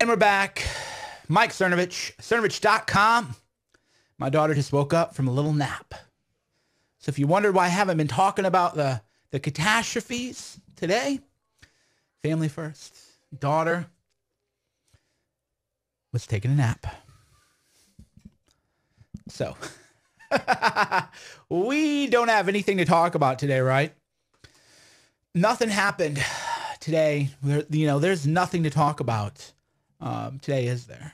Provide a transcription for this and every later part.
And we're back. Mike Cernovich, Cernovich.com. My daughter just woke up from a little nap. So if you wondered why I haven't been talking about the catastrophes today, family first, daughter was taking a nap. So we don't have anything to talk about today, right? Nothing happened today. There's nothing to talk about today, is there?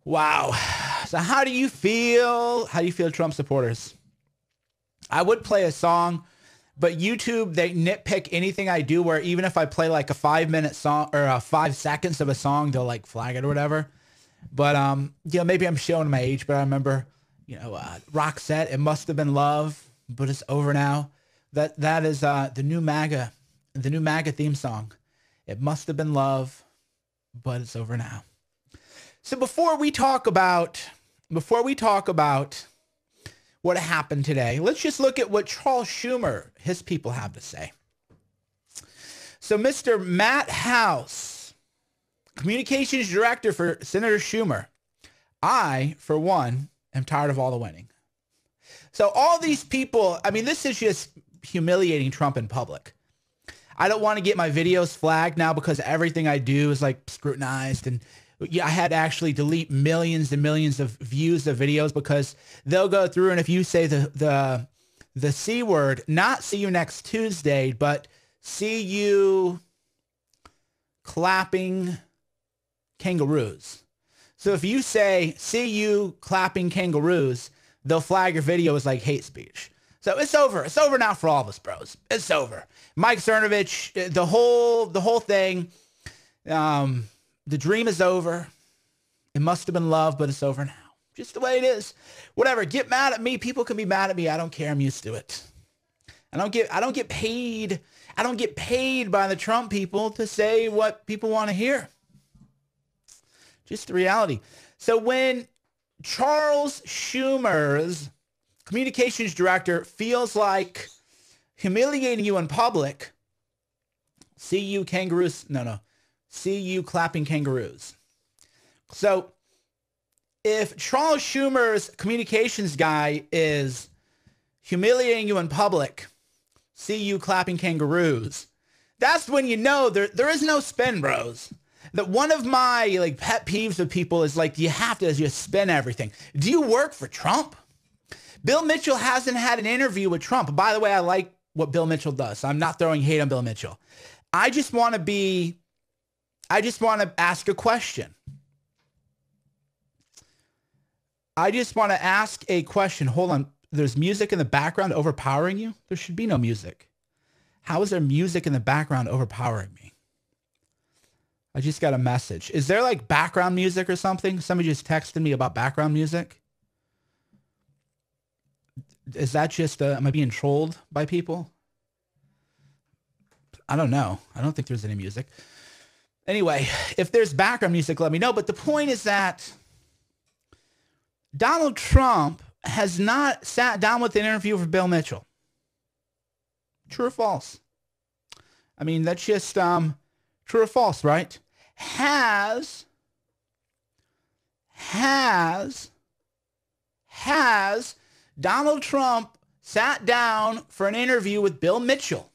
Wow. So how do you feel? How do you feel, Trump supporters? I would play a song, but YouTube, they nitpick anything I do, where even if I play like a 5-minute song or 5 seconds of a song, they'll like flag it or whatever. But, maybe I'm showing my age, but I remember, Roxette, It Must Have Been Love, but it's over now. That is the new MAGA theme song. It must have been love, but it's over now. So before we talk about what happened today, let's just look at what Charles Schumer, his people, have to say. So Mr. Matt House, communications director for Senator Schumer, I, for one, am tired of all the winning. So all these people, this is just humiliating Trump in public. I don't want to get my videos flagged now because everything I do is like scrutinized, and I had to actually delete millions and millions of views of videos because they'll go through, and if you say the C word, not see you next Tuesday, but see you clapping kangaroos. So if you say see you clapping kangaroos, they'll flag your video as like hate speech. So it's over. It's over now for all of us, bros. It's over. Mike Cernovich, the whole thing, the dream is over. It must have been love, but it's over now. Just the way it is. Whatever. Get mad at me. People can be mad at me. I don't care. I'm used to it. I don't get paid. I don't get paid by the Trump people to say what people want to hear. Just the reality. So when Charles Schumer's communications director feels like humiliating you in public, see you kangaroos. No. See you clapping kangaroos. So if Charles Schumer's communications guy is humiliating you in public, see you clapping kangaroos, that's when you know there is no spin, bros. That one of my pet peeves with people is you have to just spin everything. Do you work for Trump? Bill Mitchell hasn't had an interview with Trump. By the way, I like what Bill Mitchell does. I'm not throwing hate on Bill Mitchell. I just want to ask a question. I just want to ask a question. Hold on. There's music in the background overpowering you? There should be no music. How is there music in the background overpowering me? I just got a message. Is there background music or something? Somebody just texted me about background music. Is that just, am I being trolled by people? I don't know. I don't think there's any music. Anyway, if there's background music, let me know. But the point is that Donald Trump has not sat down with an interview for Bill Mitchell. True or false? That's just true or false, right? Has Donald Trump sat down for an interview with Bill Mitchell?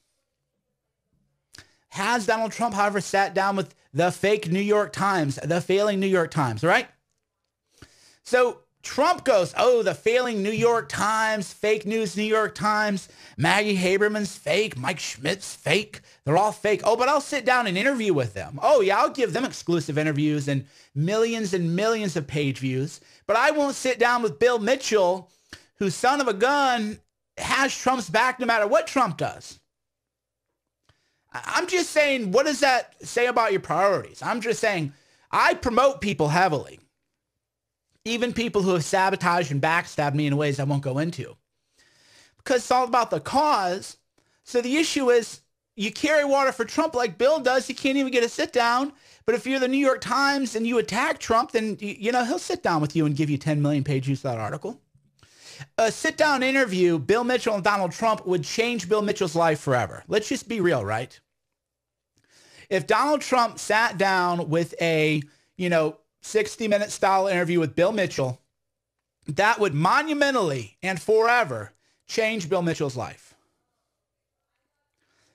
Has Donald Trump, however, sat down with the fake New York Times, the failing New York Times, right? So Trump goes, oh, the failing New York Times, fake news New York Times, Maggie Haberman's fake, Mike Schmidt's fake. They're all fake. Oh, but I'll sit down and interview with them. Oh, yeah, I'll give them exclusive interviews and millions of page views. But I won't sit down with Bill Mitchell, whose son of a gun has Trump's back no matter what Trump does. I'm just saying, what does that say about your priorities? I'm just saying, I promote people heavily. Even people who have sabotaged and backstabbed me in ways I won't go into. Because it's all about the cause. So the issue is, you carry water for Trump like Bill does, you can't even get a sit down. But if you're the New York Times and you attack Trump, then he'll sit down with you and give you 10 million page views of that article. A sit-down interview, Bill Mitchell and Donald Trump, would change Bill Mitchell's life forever. Let's just be real, right? If Donald Trump sat down with a, 60-minute style interview with Bill Mitchell, that would monumentally and forever change Bill Mitchell's life.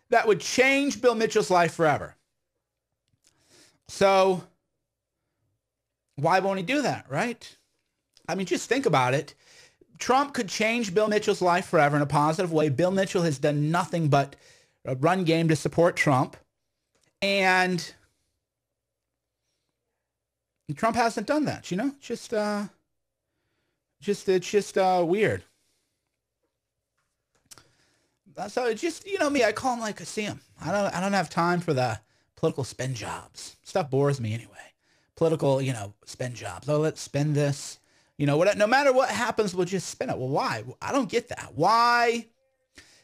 That would change Bill Mitchell's life forever. So why won't he do that, right? I mean, just think about it. Trump could change Bill Mitchell's life forever in a positive way. Bill Mitchell has done nothing but a run game to support Trump. And Trump hasn't done that, It's just weird. So it's just, me, I call him like I see him. I don't have time for the political spin jobs. Stuff bores me anyway. Political, spin jobs. Oh, let's spend this. No matter what happens, we'll just spin it. Well, why? I don't get that. Why?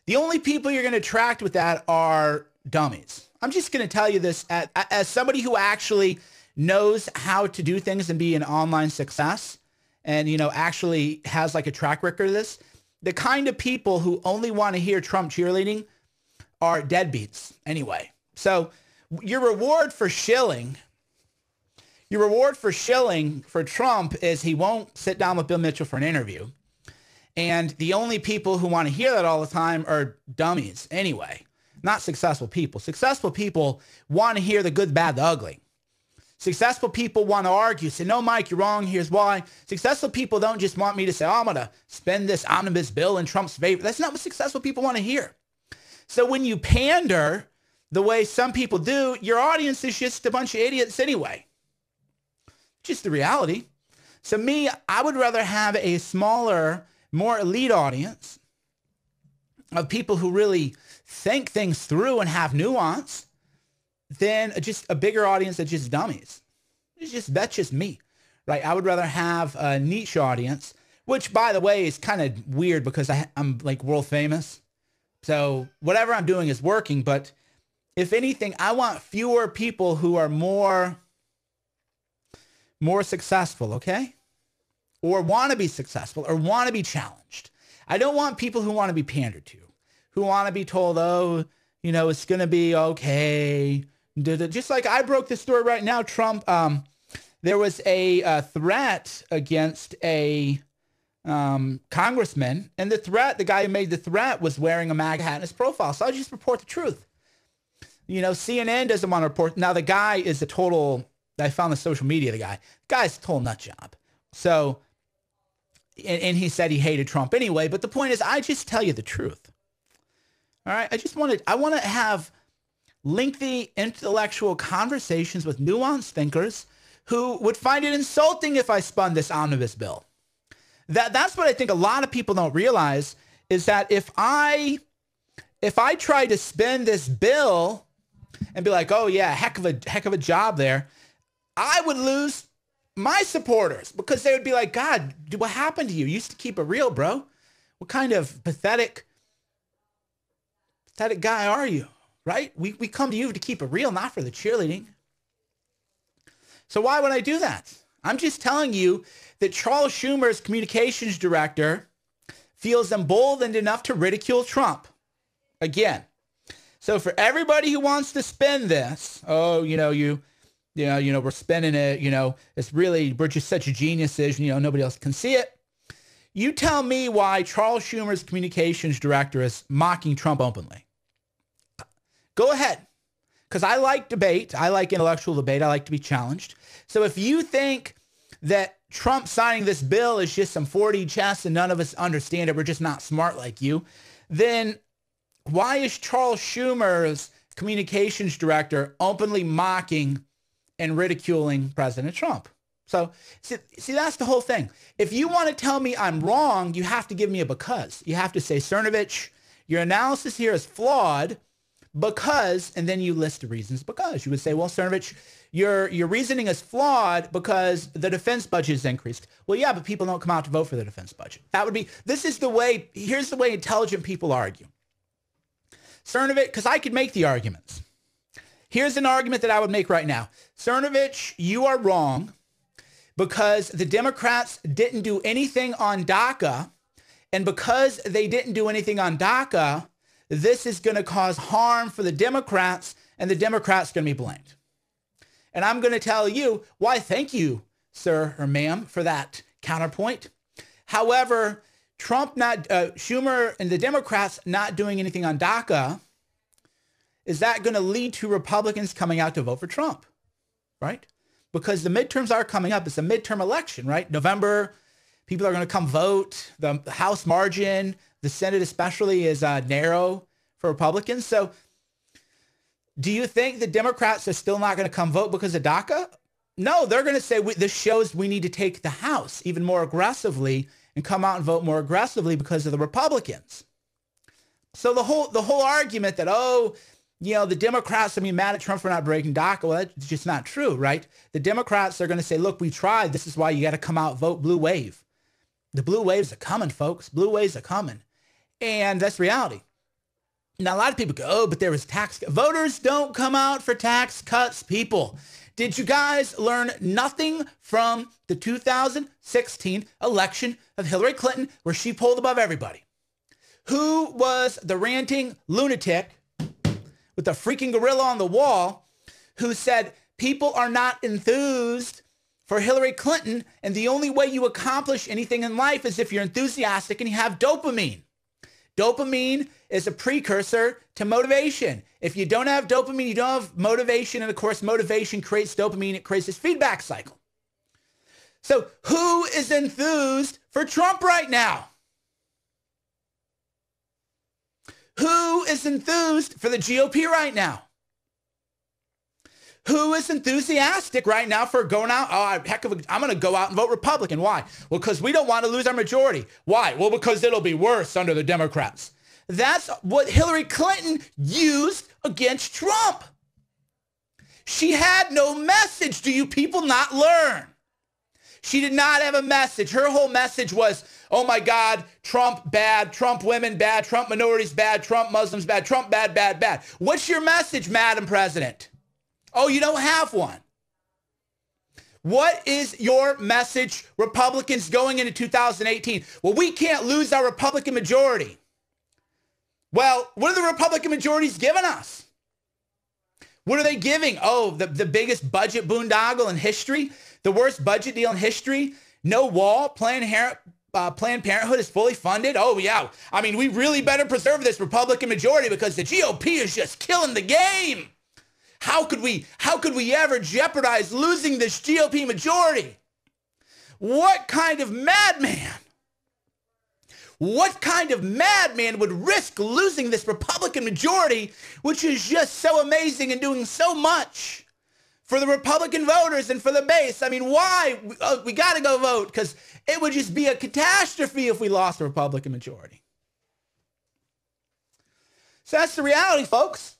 The only people you're going to attract with that are dummies. I'm just going to tell you this as somebody who actually knows how to do things and be an online success and, actually has like a track record of this. The kind of people who only want to hear Trump cheerleading are deadbeats anyway. So your reward for shilling for Trump is he won't sit down with Bill Mitchell for an interview. And the only people who want to hear that all the time are dummies anyway, not successful people. Successful people want to hear the good, bad, the ugly. Successful people want to argue, say, no, Mike, you're wrong. Here's why. Successful people don't just want me to say, oh, I'm going to spend this omnibus bill in Trump's favor. That's not what successful people want to hear. So when you pander the way some people do, your audience is just a bunch of idiots anyway. Just the reality. So me, I would rather have a smaller, more elite audience of people who really think things through and have nuance than just a bigger audience of just dummies. That's just me, right? I would rather have a niche audience, which by the way is kind of weird because I'm like world famous. So whatever I'm doing is working. But if anything, I want fewer people who are more successful, okay? Or want to be successful or want to be challenged. I don't want people who want to be pandered to, who want to be told, oh, it's going to be okay. Just like I broke this story right now, Trump, there was a threat against a congressman. And the guy who made the threat was wearing a MAGA hat in his profile. So I just report the truth. CNN doesn't want to report. Now, the guy is I found the social media, the guy's a total nut job. So, and he said he hated Trump anyway. But the point is, I just tell you the truth. All right. I want to have lengthy intellectual conversations with nuanced thinkers who would find it insulting if I spun this omnibus bill. That's what I think a lot of people don't realize is that if I try to spin this bill and be like, oh yeah, heck of a job there, I would lose my supporters because they would be like, God, what happened to you? You used to keep it real, bro. What kind of pathetic guy are you? Right? We come to you to keep it real, not for the cheerleading. So why would I do that? I'm just telling you that Charles Schumer's communications director feels emboldened enough to ridicule Trump. Again. So for everybody who wants to spin this, oh, we're spinning it, we're just such geniuses, nobody else can see it. You tell me why Charles Schumer's communications director is mocking Trump openly. Go ahead. Because I like debate. I like intellectual debate. I like to be challenged. So if you think that Trump signing this bill is just some 4D chess and none of us understand it, we're just not smart like you, then why is Charles Schumer's communications director openly mocking and ridiculing President Trump? So see, that's the whole thing. If you want to tell me I'm wrong, you have to give me a because. You have to say, Cernovich, your analysis here is flawed because, and then you list the reasons because. You would say, well, Cernovich, your reasoning is flawed because the defense budget is increased. Well, yeah, but people don't come out to vote for the defense budget. Here's the way intelligent people argue. Cernovich, because I could make the arguments. Here's an argument that I would make right now. Cernovich, you are wrong because the Democrats didn't do anything on DACA. And because they didn't do anything on DACA, this is going to cause harm for the Democrats and the Democrats going to be blamed. And I'm going to tell you why. Thank you, sir or ma'am, for that counterpoint. However, Schumer and the Democrats not doing anything on DACA, is that going to lead to Republicans coming out to vote for Trump, right? Because the midterms are coming up. It's a midterm election, right? November, people are going to come vote. The House margin, the Senate especially, is narrow for Republicans. So do you think the Democrats are still not going to come vote because of DACA? No, they're going to say this shows we need to take the House even more aggressively and come out and vote more aggressively because of the Republicans. So the whole argument that, the Democrats are mad at Trump for not breaking DACA, well, that's just not true, right? The Democrats are going to say, look, we tried. This is why you got to come out, vote blue wave. The blue waves are coming, folks. Blue waves are coming. And that's reality. Now, a lot of people go, but there was tax. Voters don't come out for tax cuts, people. Did you guys learn nothing from the 2016 election of Hillary Clinton where she polled above everybody? Who was the ranting lunatic with the freaking gorilla on the wall who said people are not enthused for Hillary Clinton and the only way you accomplish anything in life is if you're enthusiastic and you have dopamine? Dopamine is a precursor to motivation. If you don't have dopamine, you don't have motivation. And of course, motivation creates dopamine. It creates this feedback cycle. So who is enthused for Trump right now? Who is enthused for the GOP right now? Who is enthusiastic right now for going out? I'm going to go out and vote Republican. Why? Well, because we don't want to lose our majority. Why? Well, because it'll be worse under the Democrats. That's what Hillary Clinton used against Trump. She had no message. Do you people not learn? She did not have a message. Her whole message was, oh my God, Trump bad, Trump women bad, Trump minorities bad, Trump Muslims bad, Trump bad, bad, bad. What's your message, Madam President? Oh, you don't have one. What is your message, Republicans, going into 2018? Well, we can't lose our Republican majority. Well, what are the Republican majorities giving us? What are they giving? Oh, the biggest budget boondoggle in history, the worst budget deal in history, no wall, Planned Parenthood is fully funded. Oh, yeah. I mean, we really better preserve this Republican majority because the GOP is just killing the game. How could we ever jeopardize losing this GOP majority? What kind of madman? What kind of madman would risk losing this Republican majority, which is just so amazing and doing so much for the Republican voters and for the base? I mean, why? We got to go vote because it would just be a catastrophe if we lost the Republican majority. So that's the reality, folks.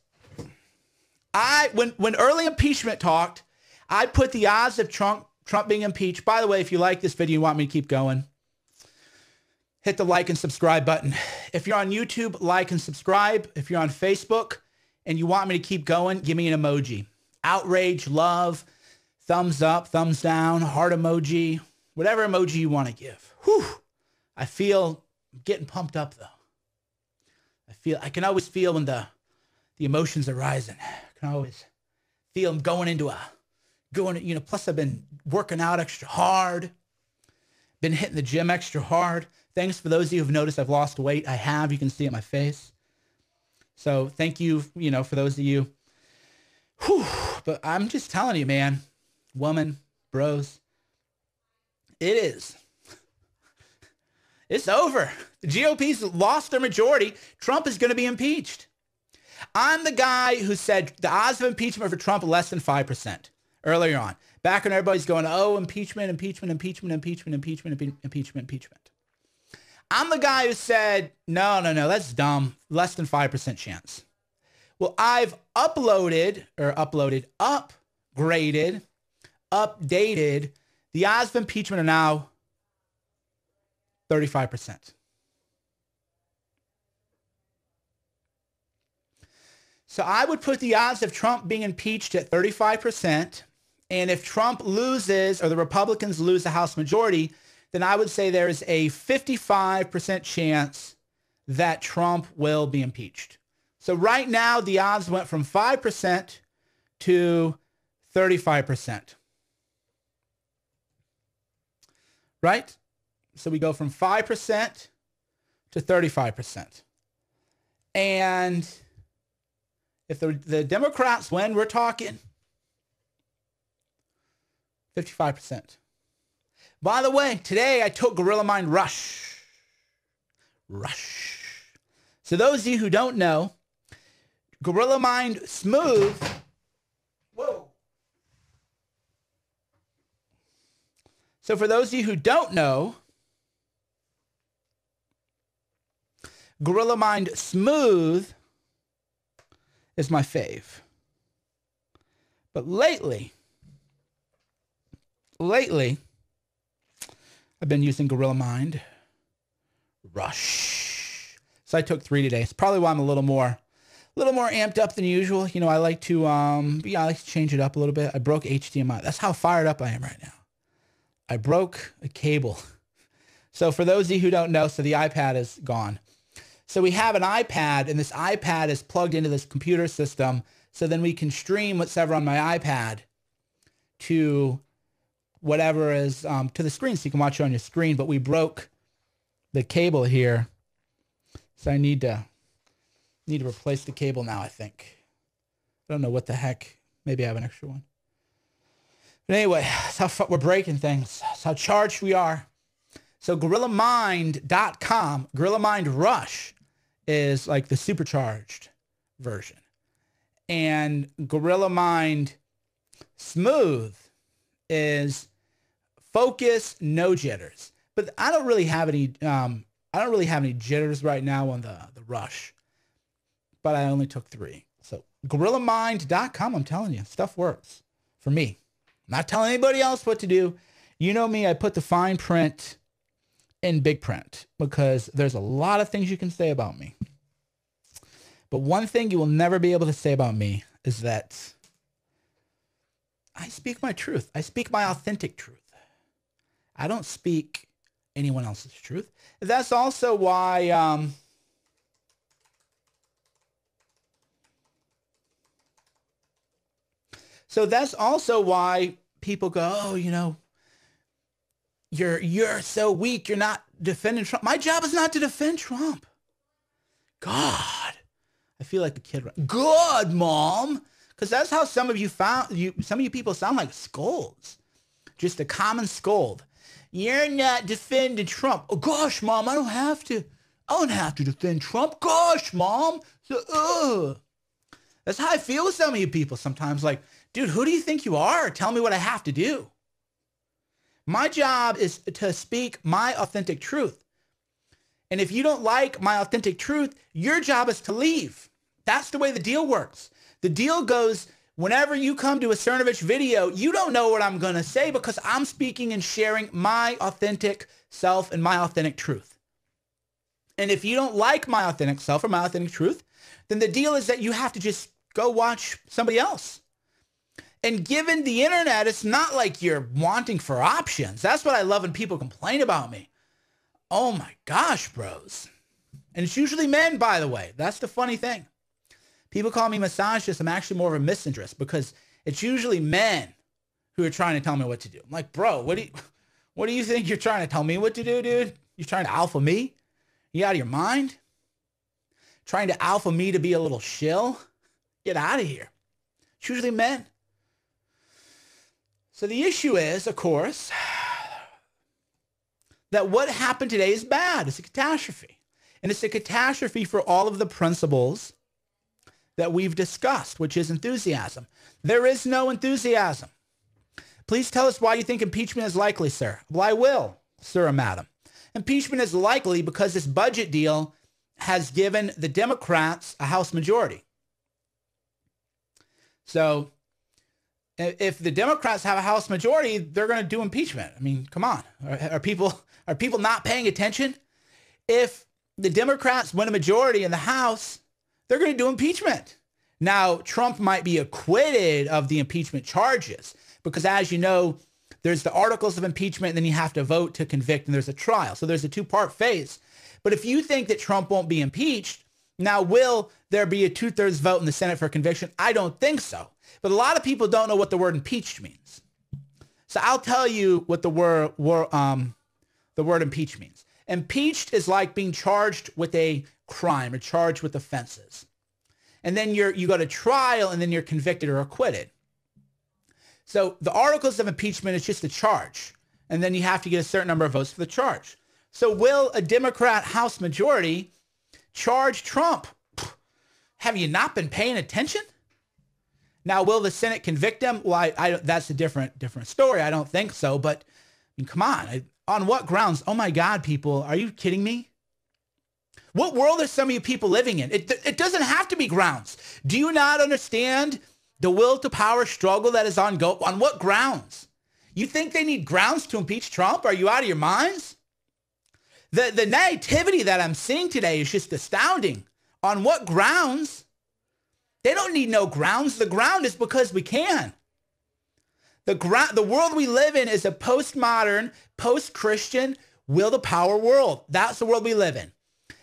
When early impeachment talked, I put the odds of Trump being impeached. By the way, if you like this video, you want me to keep going, hit the like and subscribe button. If you're on YouTube, like and subscribe. If you're on Facebook and you want me to keep going, give me an emoji. Outrage, love, thumbs up, thumbs down, heart emoji, whatever emoji you want to give. Whew. I feel getting pumped up though. I can always feel when the emotions are rising. I can always feel them plus I've been working out extra hard, been hitting the gym extra hard. Thanks for those of you who've noticed I've lost weight. I have, you can see it on my face. So thank you, for those of you. Whew. But I'm just telling you, man, woman, bros, it is. It's over. The GOP's lost their majority. Trump is going to be impeached. I'm the guy who said the odds of impeachment for Trump are less than 5% earlier on. Back when everybody's going, oh, impeachment. I'm the guy who said, no, that's dumb. Less than 5% chance. Well, I've upgraded, updated. The odds of impeachment are now 35%. So I would put the odds of Trump being impeached at 35%. And if Trump loses or the Republicans lose the House majority, then I would say there is a 55% chance that Trump will be impeached. So So right now, the odds went from 5% to 35%. Right? So we go from 5% to 35%. And if the Democrats win, we're talking 55%. By the way, today I took Gorilla Mind Rush. So those of you who don't know, Gorilla Mind Smooth. Whoa. So for those of you who don't know, Gorilla Mind Smooth is my fave. But lately, I've been using Gorilla Mind Rush. So I took 3 today. It's probably why I'm a little more amped up than usual. You know, I like to change it up a little bit. I broke HDMI. That's how fired up I am right now. I broke a cable. So for those of you who don't know, so the iPad is gone. So we have an iPad, and this iPad is plugged into this computer system. So then we can stream whatever on my iPad to whatever is to the screen, so you can watch it on your screen. But we broke the cable here, so I need to replace the cable now, I think. I don't know what the heck. Maybe I have an extra one. But anyway, that's how we're breaking things. That's how charged we are. So GorillaMind.com, Gorilla Mind Rush is like the supercharged version. And Gorilla Mind Smooth is focus, no jitters. But I don't really have any jitters right now on the Rush. But I only took 3. So GorillaMind.com, I'm telling you, stuff works for me. I'm not telling anybody else what to do. You know me, I put the fine print in big print because there's a lot of things you can say about me. But one thing you will never be able to say about me is that I speak my truth. I speak my authentic truth. I don't speak anyone else's truth. That's also why so that's also why people go, oh, you know, you're so weak. You're not defending Trump. My job is not to defend Trump. God, I feel like a kid. Good, Mom. Because that's how some of you people sound like scolds. Just a common scold. You're not defending Trump. Oh, gosh, Mom, I don't have to. I don't have to defend Trump. Gosh, Mom. So, that's how I feel with some of you people sometimes. Like, dude, who do you think you are? Tell me what I have to do. My job is to speak my authentic truth. And if you don't like my authentic truth, your job is to leave. That's the way the deal works. The deal goes, whenever you come to a Cernovich video, you don't know what I'm going to say because I'm speaking and sharing my authentic self and my authentic truth. And if you don't like my authentic self or my authentic truth, then the deal is that you have to just go watch somebody else. And given the internet, it's not like you're wanting for options. That's what I love when people complain about me. Oh my gosh, bros. And it's usually men, by the way. That's the funny thing. People call me misogynist. I'm actually more of a misandrist because it's usually men who are trying to tell me what to do. I'm like, bro, what do you think you're trying to tell me what to do, dude? You're trying to alpha me? You out of your mind? Trying to alpha me to be a little shill? Get out of here. It's usually men. So the issue is, of course, that what happened today is bad. It's a catastrophe. And it's a catastrophe for all of the principles that we've discussed, which is enthusiasm. There is no enthusiasm. Please tell us why you think impeachment is likely, sir. Well, I will, sir or madam. Impeachment is likely because this budget deal has given the Democrats a House majority. So if the Democrats have a House majority, they're going to do impeachment. I mean, come on. Are people not paying attention? If the Democrats win a majority in the House, they're going to do impeachment. Now, Trump might be acquitted of the impeachment charges because, as you know, there's the articles of impeachment, and then you have to vote to convict, and there's a trial. So there's a two-part phase. But if you think that Trump won't be impeached, Now, will there be a 2/3 vote in the Senate for conviction? I don't think so. But a lot of people don't know what the word impeached means. So I'll tell you what the word impeach means. Impeached is like being charged with a crime or charged with offenses. And then you go to trial and then you're convicted or acquitted. So the articles of impeachment is just a charge. And then you have to get a certain number of votes for the charge. So will a Democrat House majority charge Trump? Have you not been paying attention? Now, will the Senate convict him? Well, that's a different story. I don't think so. But I mean, come on. On what grounds? Oh, my God, people. Are you kidding me? What world are some of you people living in? It doesn't have to be grounds. Do you not understand the will to power struggle that is on go? On what grounds? You think they need grounds to impeach Trump? Are you out of your minds? The naivety that I'm seeing today is just astounding. On what grounds? They don't need no grounds. The ground is because we can. The world we live in is a postmodern, post-Christian, will to power world. That's the world we live in.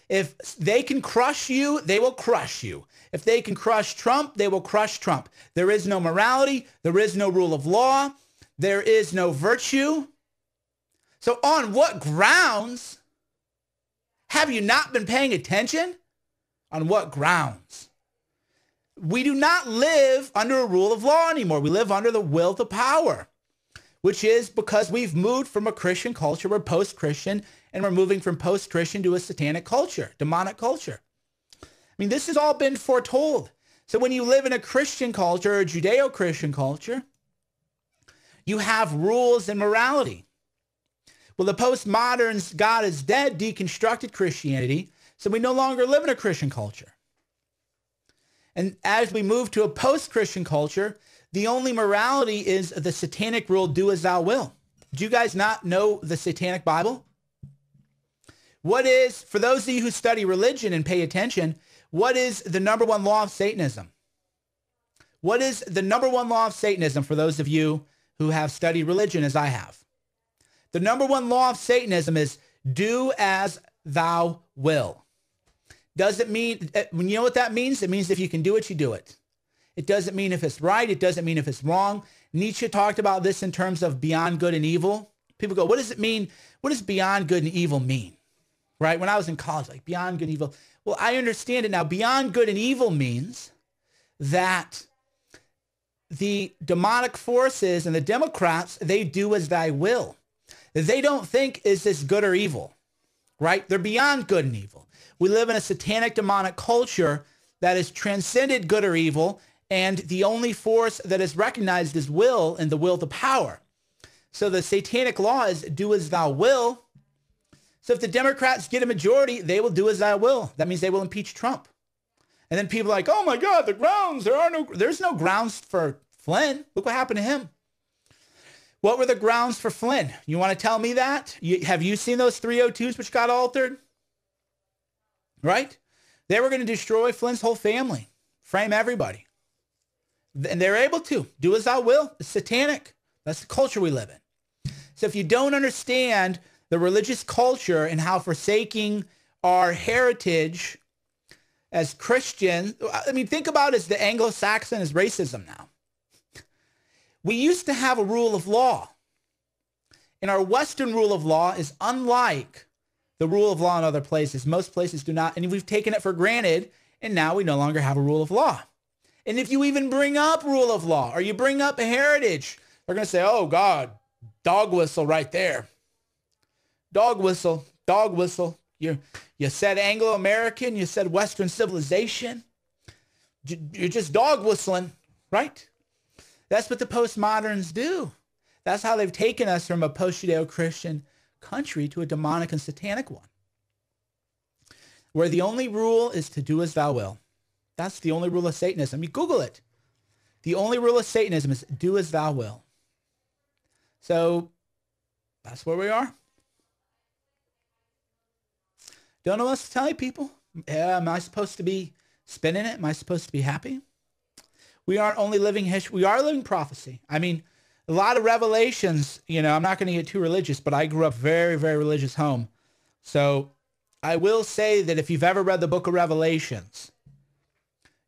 If they can crush you, they will crush you. If they can crush Trump, they will crush Trump. There is no morality. There is no rule of law. There is no virtue. So on what grounds have you not been paying attention? On what grounds? We do not live under a rule of law anymore. We live under the will to power, which is because we've moved from a Christian culture. We're post-Christian, and we're moving from post-Christian to a satanic culture, demonic culture. I mean, this has all been foretold. So when you live in a Christian culture, or a Judeo-Christian culture, you have rules and morality. Well, the postmoderns, God is dead, deconstructed Christianity, so we no longer live in a Christian culture. And as we move to a post-Christian culture, the only morality is the satanic rule, do as thou will. Do you guys not know the satanic Bible? What is, for those of you who study religion and pay attention, what is the number one law of Satanism? What is the number one law of Satanism for those of you who have studied religion as I have? The number one law of Satanism is do as thou will. Does it mean, you know what that means? It means if you can do it, you do it. It doesn't mean if it's right. It doesn't mean if it's wrong. Nietzsche talked about this in terms of beyond good and evil. People go, what does it mean? What does beyond good and evil mean? Right? When I was in college, like beyond good and evil. Well, I understand it now. Beyond good and evil means that the demonic forces and the Democrats, they do as thy will. They don't think, is this good or evil? Right? They're beyond good and evil. We live in a satanic demonic culture that has transcended good or evil, and the only force that is recognized is will and the will to power. So the satanic law is do as thou will. So if the Democrats get a majority, they will do as thou will. That means they will impeach Trump. And then people are like, oh my God, the grounds, there's no grounds for Flynn. Look what happened to him. What were the grounds for Flynn? You want to tell me that? Have you seen those 302s which got altered? Right? They were going to destroy Flynn's whole family, frame everybody. And they're able to. Do as thou will. It's satanic. That's the culture we live in. So if you don't understand the religious culture and how forsaking our heritage as Christians, I mean, think about it as the Anglo-Saxon is racism now. We used to have a rule of law. And our Western rule of law is unlike the rule of law in other places. Most places do not, and we've taken it for granted, and now we no longer have a rule of law. And if you even bring up rule of law, or you bring up a heritage, they're going to say, oh God, dog whistle right there. Dog whistle, dog whistle. You said Anglo-American, you said Western civilization. You're just dog whistling, right? That's what the postmoderns do. That's how they've taken us from a post-Judeo-Christian country to a demonic and satanic one, where the only rule is to do as thou will. That's the only rule of Satanism. You Google it. The only rule of Satanism is do as thou will. So that's where we are. Don't know what to tell you, people. Am I supposed to be spinning it? Am I supposed to be happy? We aren't only living history. We are living prophecy. I mean, a lot of revelations, I'm not going to get too religious, but I grew up very, very religious home. So I will say that if you've ever read the book of Revelations,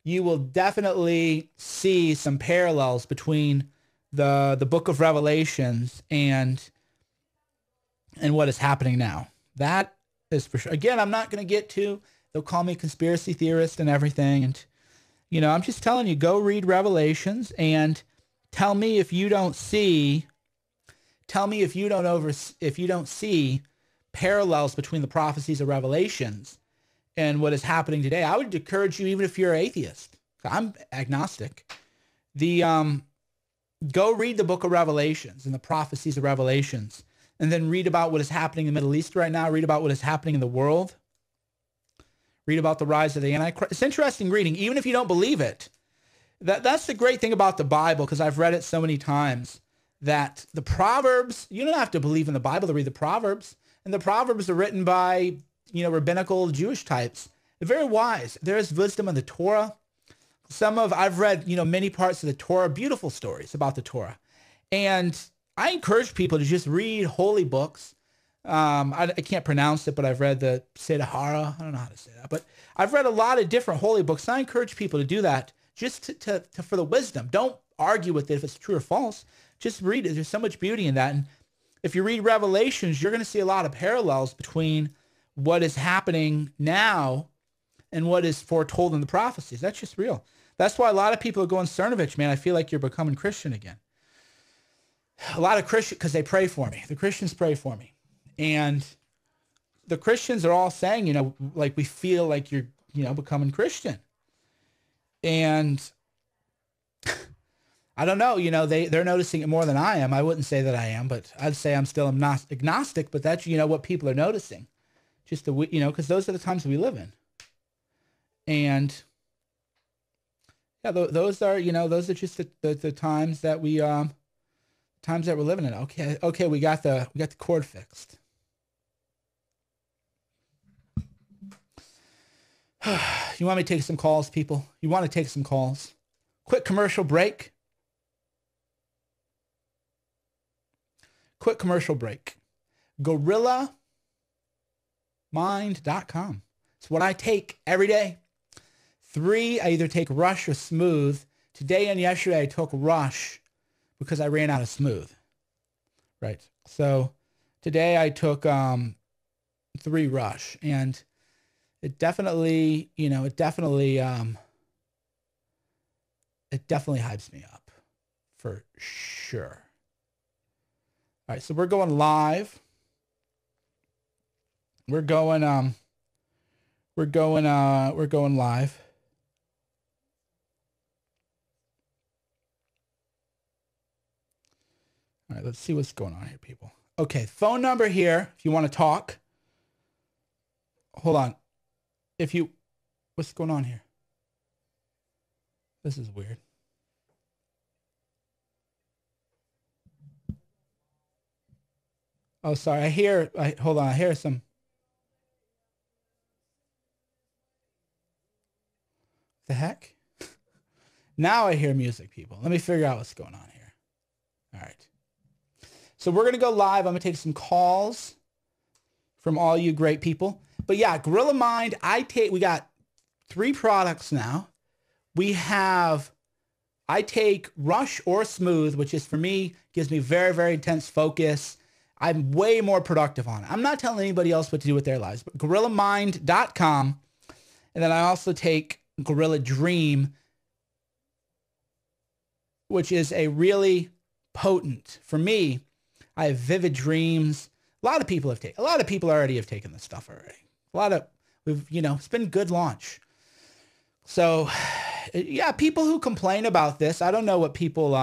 you will definitely see some parallels between the book of Revelations and what is happening now. That is for sure. Again, I'm not going to get to, they'll call me conspiracy theorist and everything. And, you know, I'm just telling you, go read Revelations and tell me if you don't see, if you don't see parallels between the prophecies of Revelations and what is happening today. I would encourage you, even if you're an atheist, I'm agnostic, go read the book of Revelations and the prophecies of Revelations, and then read about what is happening in the Middle East right now. Read about what is happening in the world. Read about the rise of the Antichrist. It's interesting reading, even if you don't believe it. That's the great thing about the Bible, because I've read it so many times, that the Proverbs, you don't have to believe in the Bible to read the Proverbs. And the Proverbs are written by, you know, rabbinical Jewish types. They're very wise. There is wisdom in the Torah. I've read, you know, many parts of the Torah, beautiful stories about the Torah. And I encourage people to just read holy books. I can't pronounce it, but I've read the Sedahara. I don't know how to say that, but I've read a lot of different holy books. And I encourage people to do that just for the wisdom. Don't argue with it if it's true or false. Just read it. There's so much beauty in that. And if you read Revelations, you're going to see a lot of parallels between what is happening now and what is foretold in the prophecies. That's just real. That's why a lot of people are going, Cernovich, man, I feel like you're becoming Christian again. A lot of Christians, because they pray for me. The Christians pray for me. And the Christians are all saying, you know, like, we feel like you're, you know, becoming Christian. And I don't know, you know, they're noticing it more than I am. I wouldn't say that I am, but I'd say I'm still agnostic, but that's, you know, what people are noticing. Just the, you know, because those are the times we live in. And yeah, those are, you know, those are just the times that we're living in. Okay, we got the cord fixed. You want me to take some calls, people? You want to take some calls? Quick commercial break. GorillaMind.com. It's what I take every day. 3, I either take Rush or Smooth. Today and yesterday I took Rush because I ran out of Smooth. Right. So today I took 3 Rush, and it definitely, you know, it definitely hypes me up for sure. All right, so we're going live. We're going live. All right, let's see what's going on here, people. Okay, phone number here if you want to talk. Hold on. What's going on here? This is weird. Oh, sorry. Hold on. I hear some. The heck? Now I hear music, people. Let me figure out what's going on here. All right. So we're going to go live. I'm going to take some calls from all you great people. But yeah, Gorilla Mind, we got 3 products now. I take Rush or Smooth, which is, for me, gives me very, very intense focus. I'm way more productive on it. I'm not telling anybody else what to do with their lives, but GorillaMind.com. And then I also take Gorilla Dream, which is a really potent, for me, I have vivid dreams. A lot of people already have taken this stuff already. It's been a good launch. So yeah, people who complain about this, I don't know what people,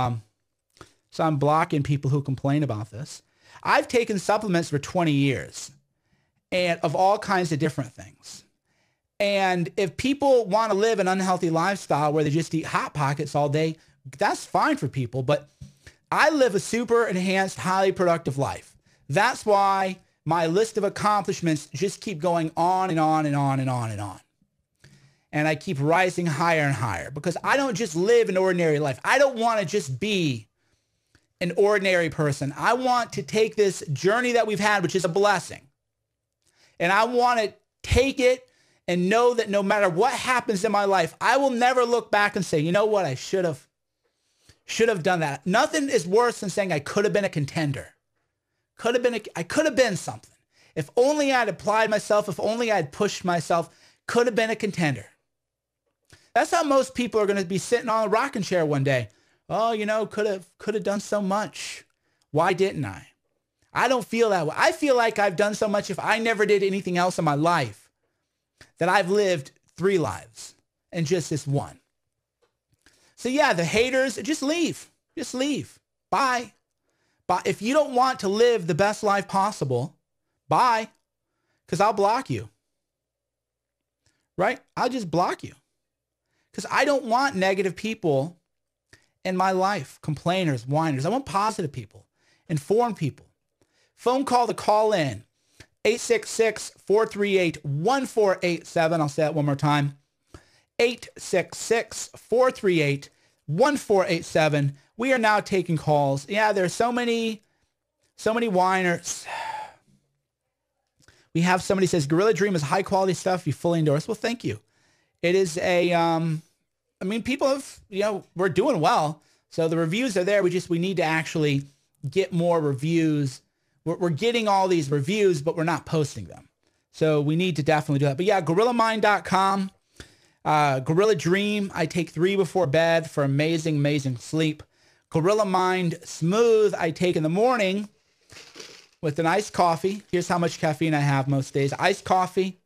so I'm blocking people who complain about this. I've taken supplements for 20 years and of all kinds of different things. And if people want to live an unhealthy lifestyle where they just eat Hot Pockets all day, that's fine for people. But I live a super enhanced, highly productive life. That's why my list of accomplishments just keep going on and on and on and on and on. And I keep rising higher and higher because I don't just live an ordinary life. I don't want to just be an ordinary person. I want to take this journey that we've had, which is a blessing, and I want to take it and know that no matter what happens in my life, I will never look back and say, you know what, I should have done that. Nothing is worse than saying I could have been a contender. I could have been something. If only I'd applied myself, if only I'd pushed myself, could have been a contender. That's how most people are going to be sitting on a rocking chair one day. Oh, you know, could have done so much. Why didn't I? I don't feel that way. I feel like I've done so much if I never did anything else in my life, that I've lived 3 lives and just this one. So yeah, the haters, just leave. Just leave. Bye. But if you don't want to live the best life possible, bye. Because I'll block you. Right? I'll just block you. Because I don't want negative people in my life. Complainers, whiners. I want positive people. Informed people. Phone call to call in. 866-438-1487. I'll say that one more time. 866-438-1487. We are now taking calls. Yeah, there's so many whiners. We have somebody says, Gorilla Dream is high quality stuff. You fully endorse. Well, thank you. It is a, I mean, people have, you know, we're doing well. So the reviews are there. We need to actually get more reviews. We're getting all these reviews, but we're not posting them. So we need to definitely do that. But yeah, gorillamind.com. Gorilla Dream, I take 3 before bed for amazing, amazing sleep. Gorilla Mind Smooth, I take in the morning with an iced coffee. Here's how much caffeine I have most days. Iced coffee,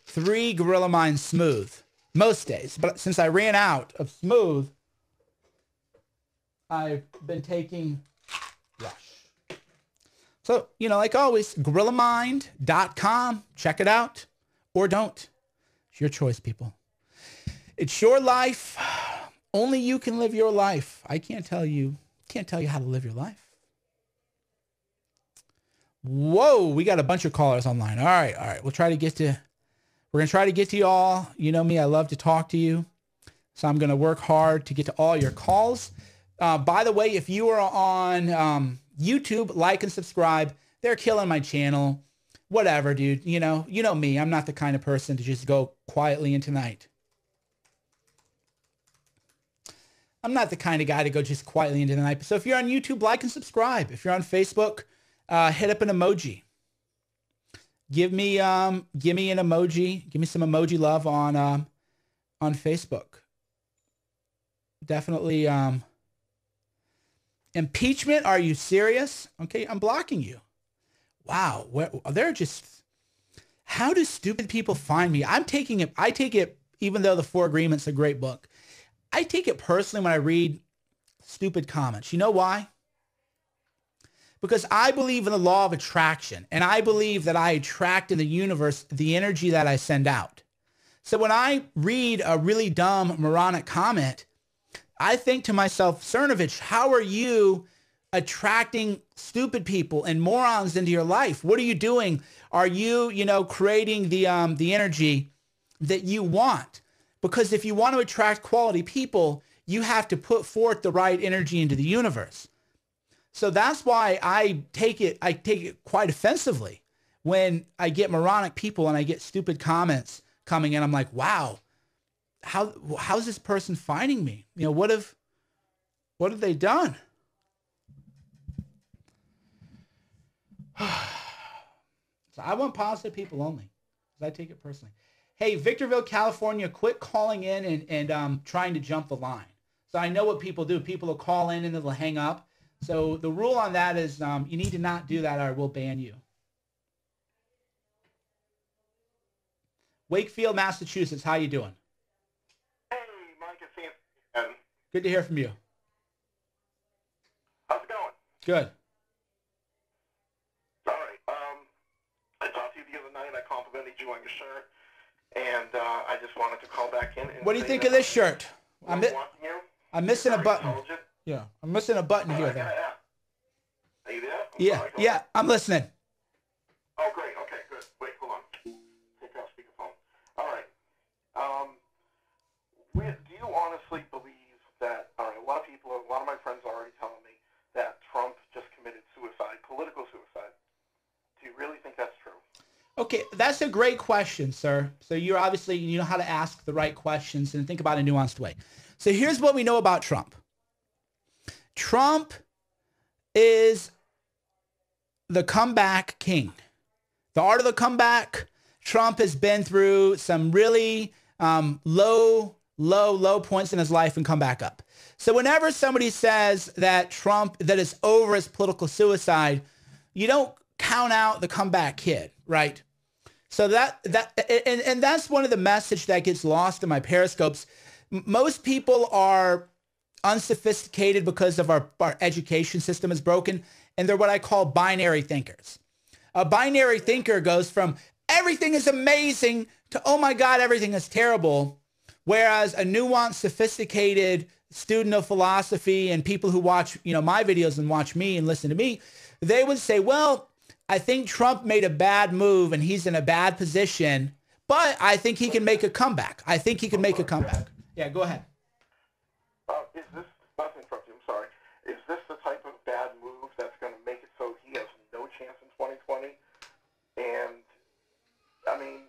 3 Gorilla Mind Smooth most days. But since I ran out of Smooth, I've been taking Rush. So, you know, like always, gorillamind.com. Check it out or don't. It's your choice, people. It's your life. Only you can live your life. I can't tell you how to live your life. Whoa, we got a bunch of callers online. All right. We're going to try to get to y'all. You know me, I love to talk to you. So I'm going to work hard to get to all your calls. By the way, if you are on YouTube, like and subscribe. They're killing my channel. Whatever, dude. You know me. I'm not the kind of person to just go quietly into night. I'm not the kind of guy to go just quietly into the night. So if you're on YouTube, like and subscribe. If you're on Facebook, hit up an emoji. Give me an emoji. Give me some emoji love on Facebook. Definitely. Impeachment? Are you serious? Okay, I'm blocking you. Wow, they're just. How do stupid people find me? I take it, even though The 4 Agreement's a great book. I take it personally when I read stupid comments. You know why? Because I believe in the law of attraction, and I believe that I attract in the universe the energy that I send out. So when I read a really dumb, moronic comment, I think to myself, Cernovich, how are you attracting stupid people and morons into your life? What are you doing? Are you, creating the energy that you want? Because if you want to attract quality people, you have to put forth the right energy into the universe. So that's why I take it quite offensively when I get moronic people and I get stupid comments coming in. I'm like, wow, how's this person finding me? What have they done? So I want positive people only, because I take it personally. Hey, Victorville, California, quit calling in and trying to jump the line. So I know what people do. People will call in and they'll hang up. So the rule on that is you need to not do that or I will ban you. Wakefield, Massachusetts, how you doing? Hey, Mike, it's Anthony. Good to hear from you. How's it going? Good. All right. I talked to you the other night. I complimented you on your shirt, and I just wanted to call back in. And what do you think of this shirt? I'm missing a button. Intelligent. Yeah, I'm missing a button here, though. Are you there? Yeah, I'm listening. Oh, great. Okay, good. Wait, hold on. Take off speakerphone. All right. Do you honestly believe that, all right, a lot of my friends are already telling me that Trump just committed suicide, political suicide. Do you really think that's true? Okay, that's a great question, sir. So you're obviously, you know how to ask the right questions and think about it in a nuanced way. So here's what we know about Trump. Trump is the comeback king. The art of the comeback. Trump has been through some really low points in his life and come back up. So whenever somebody says that Trump, that is over his political suicide, you don't count out the comeback kid, right? So and that's one of the message that gets lost in my periscopes. Most people are unsophisticated because of our education system is broken, and they're what I call binary thinkers. A binary thinker goes from everything is amazing to, oh my God, everything is terrible. Whereas a nuanced, sophisticated student of philosophy and people who watch, my videos and watch me and listen to me, they would say, well, I think Trump made a bad move and he's in a bad position, but I think he can make a comeback. I think he can make a comeback. Yeah, go ahead. Is this, not to interrupt you, I'm sorry, is this the type of bad move that's going to make it so he has no chance in 2020? And, I mean,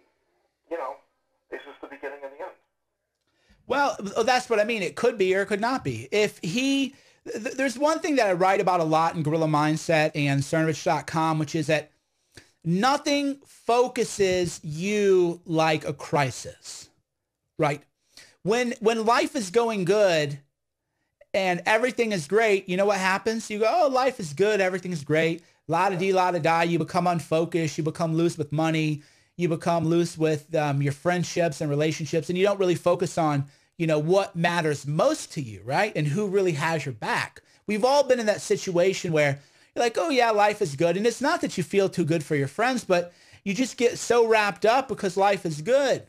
is this the beginning and the end? Well, that's what I mean. It could be or it could not be. There's one thing that I write about a lot in Guerrilla Mindset and Cernovich.com, which is that nothing focuses you like a crisis, right? When life is going good and everything is great, you know what happens? You go, oh, life is good, everything's great. La-da-dee, la-da-da. You become unfocused. You become loose with money. You become loose with your friendships and relationships, and you don't really focus on, what matters most to you, right? And who really has your back. We've all been in that situation where you're like, oh yeah, life is good. And it's not that you feel too good for your friends, but you just get so wrapped up because life is good.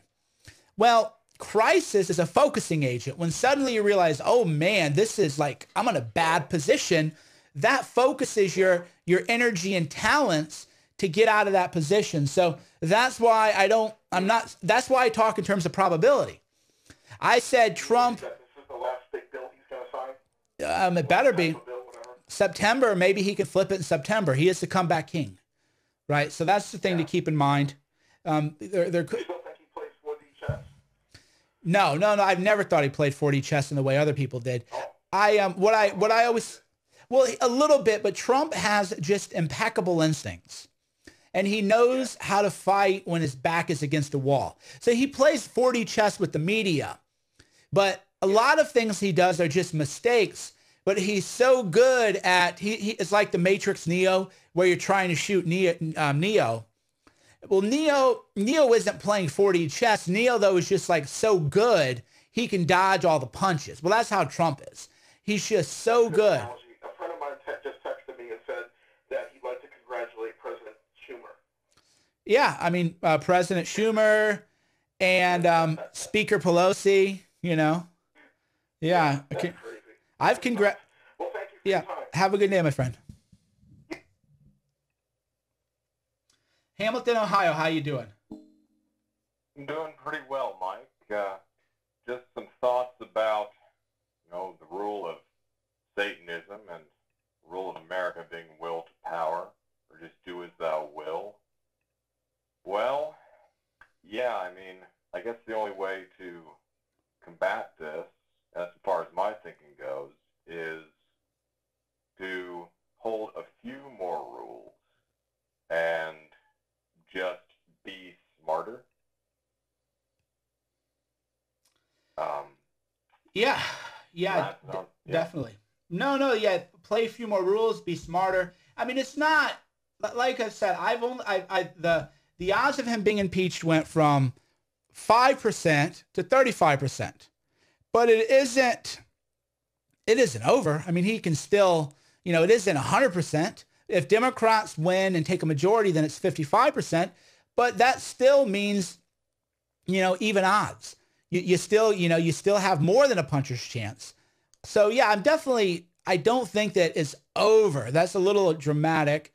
Well, crisis is a focusing agent. When suddenly you realize, oh man, this is like, I'm in a bad position, that focuses your energy and talents to get out of that position. So that's why that's why I talk in terms of probability. I said Trump. This is the last big bill he's going to sign? It better be. September, maybe he can flip it in September. He is the comeback king, right? So that's the thing to keep in mind. You still think he plays 4D chess? No. I've never thought he played 4D chess in the way other people did. What I always, well, a little bit, but Trump has just impeccable instincts. And he knows how to fight when his back is against a wall. So he plays 4D chess with the media. But a lot of things he does are just mistakes. But he's so good at, it's like the Matrix Neo, where you're trying to shoot Neo. Well, Neo isn't playing 4D chess. Neo, though, is just like so good, he can dodge all the punches. Well, that's how Trump is. He's just so good. A friend of mine just texted me and said that he'd like to congratulate President Schumer. Yeah, I mean, President Schumer and Speaker Pelosi, Yeah. Okay. Well, thank you for your time. Have a good day, my friend. Hamilton, Ohio, how you doing? I'm doing pretty well, Mike. Just some thoughts about, the rule of Satanism and the rule of America being will to power, or just do as thou will. Well, yeah, I guess the only way to combat this, as far as my thinking goes, is to hold a few more rules and just be smarter. Definitely. No, play a few more rules, be smarter. It's not, like I said, the odds of him being impeached went from 5% to 35%, but it isn't over. He can still, it isn't 100%. If Democrats win and take a majority, then it's 55%, but that still means, even odds. You still have more than a puncher's chance. So yeah, I don't think that it's over. That's a little dramatic,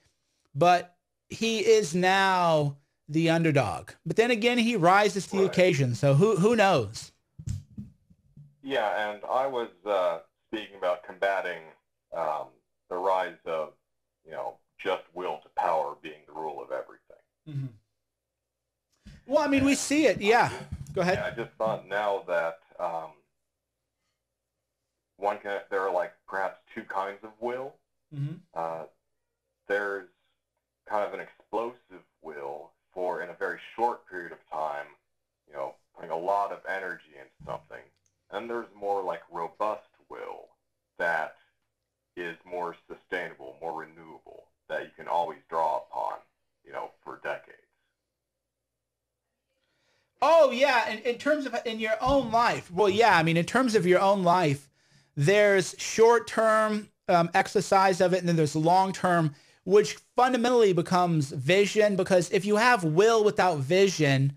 but he is now the underdog. But then again, he rises to the occasion. So who knows? Yeah, and I was speaking about combating the rise of, just will to power being the rule of everything. Mm-hmm. mean, we see it. Yeah. Go ahead. Yeah, I just thought now that there are like perhaps two kinds of will. Mm-hmm. There's kind of an explosive will for in a very short period of time, putting a lot of energy into something. And there's more like robust will that is more sustainable, more renewable, that you can always draw upon, for decades. Oh, yeah. In terms of in your own life. Well, yeah. I mean, in terms of your own life, there's short-term exercise of it, and then there's long-term, which fundamentally becomes vision, because if you have will without vision,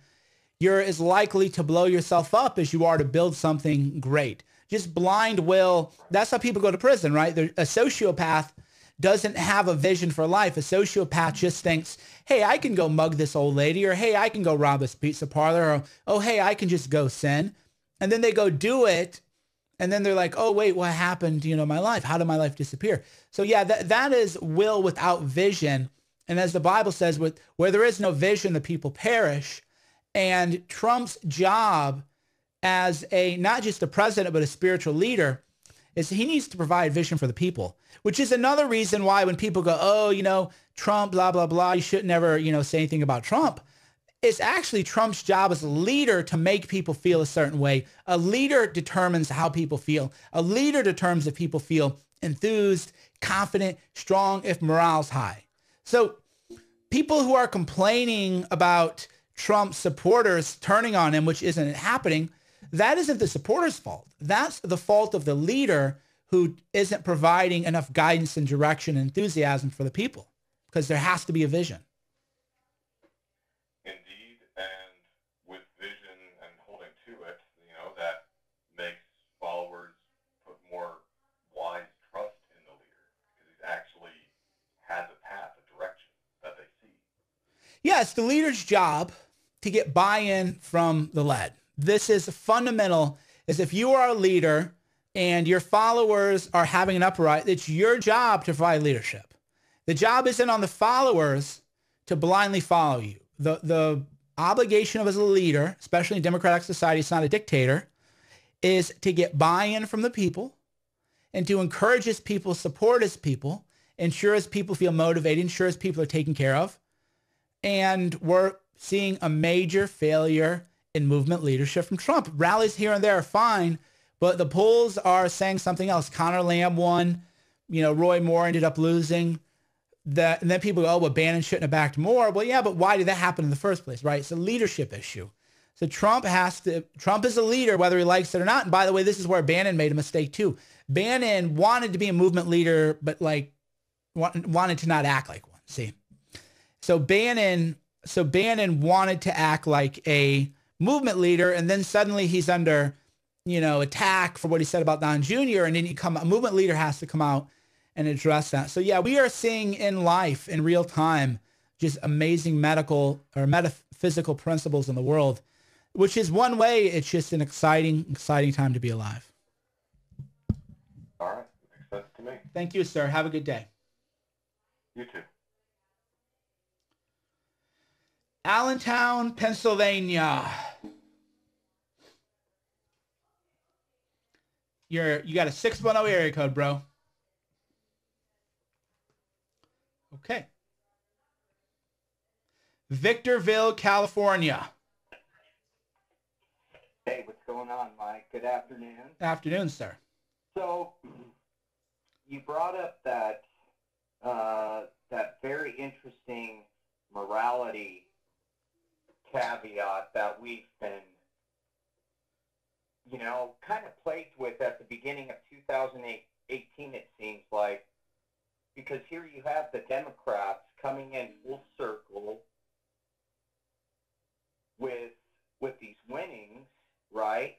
you're as likely to blow yourself up as you are to build something great. Just blind will, that's how people go to prison, right? A sociopath doesn't have a vision for life. A sociopath just thinks, hey, I can go mug this old lady, or hey, I can go rob this pizza parlor, or oh, hey, I can just go sin. And then they go do it. And then they're like, oh, wait, what happened to, my life? How did my life disappear? So yeah, that is will without vision. And as the Bible says, where there is no vision, the people perish. And Trump's job as not just a president, but a spiritual leader, is he needs to provide vision for the people, which is another reason why when people go, oh, Trump, blah, blah, blah, you should never, say anything about Trump. It's actually Trump's job as a leader to make people feel a certain way. A leader determines how people feel. A leader determines if people feel enthused, confident, strong, if morale's high. So people who are complaining about Trump supporters turning on him, which isn't happening, that isn't the supporters' fault. That's the fault of the leader who isn't providing enough guidance and direction and enthusiasm for the people, because there has to be a vision. Indeed, and with vision and holding to it, that makes followers put more wise trust in the leader, because he actually has a path, a direction that they see. Yeah, it's the leader's job to get buy-in from the led. This is fundamental, is if you are a leader and your followers are having an upright, it's your job to provide leadership. The job isn't on the followers to blindly follow you. The obligation of as a leader, especially in democratic society, it's not a dictator, is to get buy-in from the people and to encourage his people, support his people, ensure his people feel motivated, ensure his people are taken care of. And we're seeing a major failure in movement leadership from Trump. Rallies here and there are fine, but the polls are saying something else. Connor Lamb won. Roy Moore ended up losing. And then people go, oh, well, Bannon shouldn't have backed Moore. Well, yeah, but why did that happen in the first place, right? It's a leadership issue. So Trump is a leader, whether he likes it or not. And by the way, this is where Bannon made a mistake too. Bannon wanted to be a movement leader, but wanted to not act like one. See? So Bannon wanted to act like a movement leader, and then suddenly he's under, attack for what he said about Don Jr. And then a movement leader has to come out and address that. So yeah, we are seeing in life, in real time, just amazing medical or metaphysical principles in the world, which is one way. It's just an exciting time to be alive. All right, makes sense to me. Thank you, sir. Have a good day. You too. Allentown, Pennsylvania. You got a 610 area code, bro. Okay. Victorville, California. Hey, what's going on, Mike? Good afternoon. Afternoon, sir. So, you brought up that very interesting morality caveat that we've been, kind of plagued with at the beginning of 2018, it seems like, because here you have the Democrats coming in full circle with these winnings, right?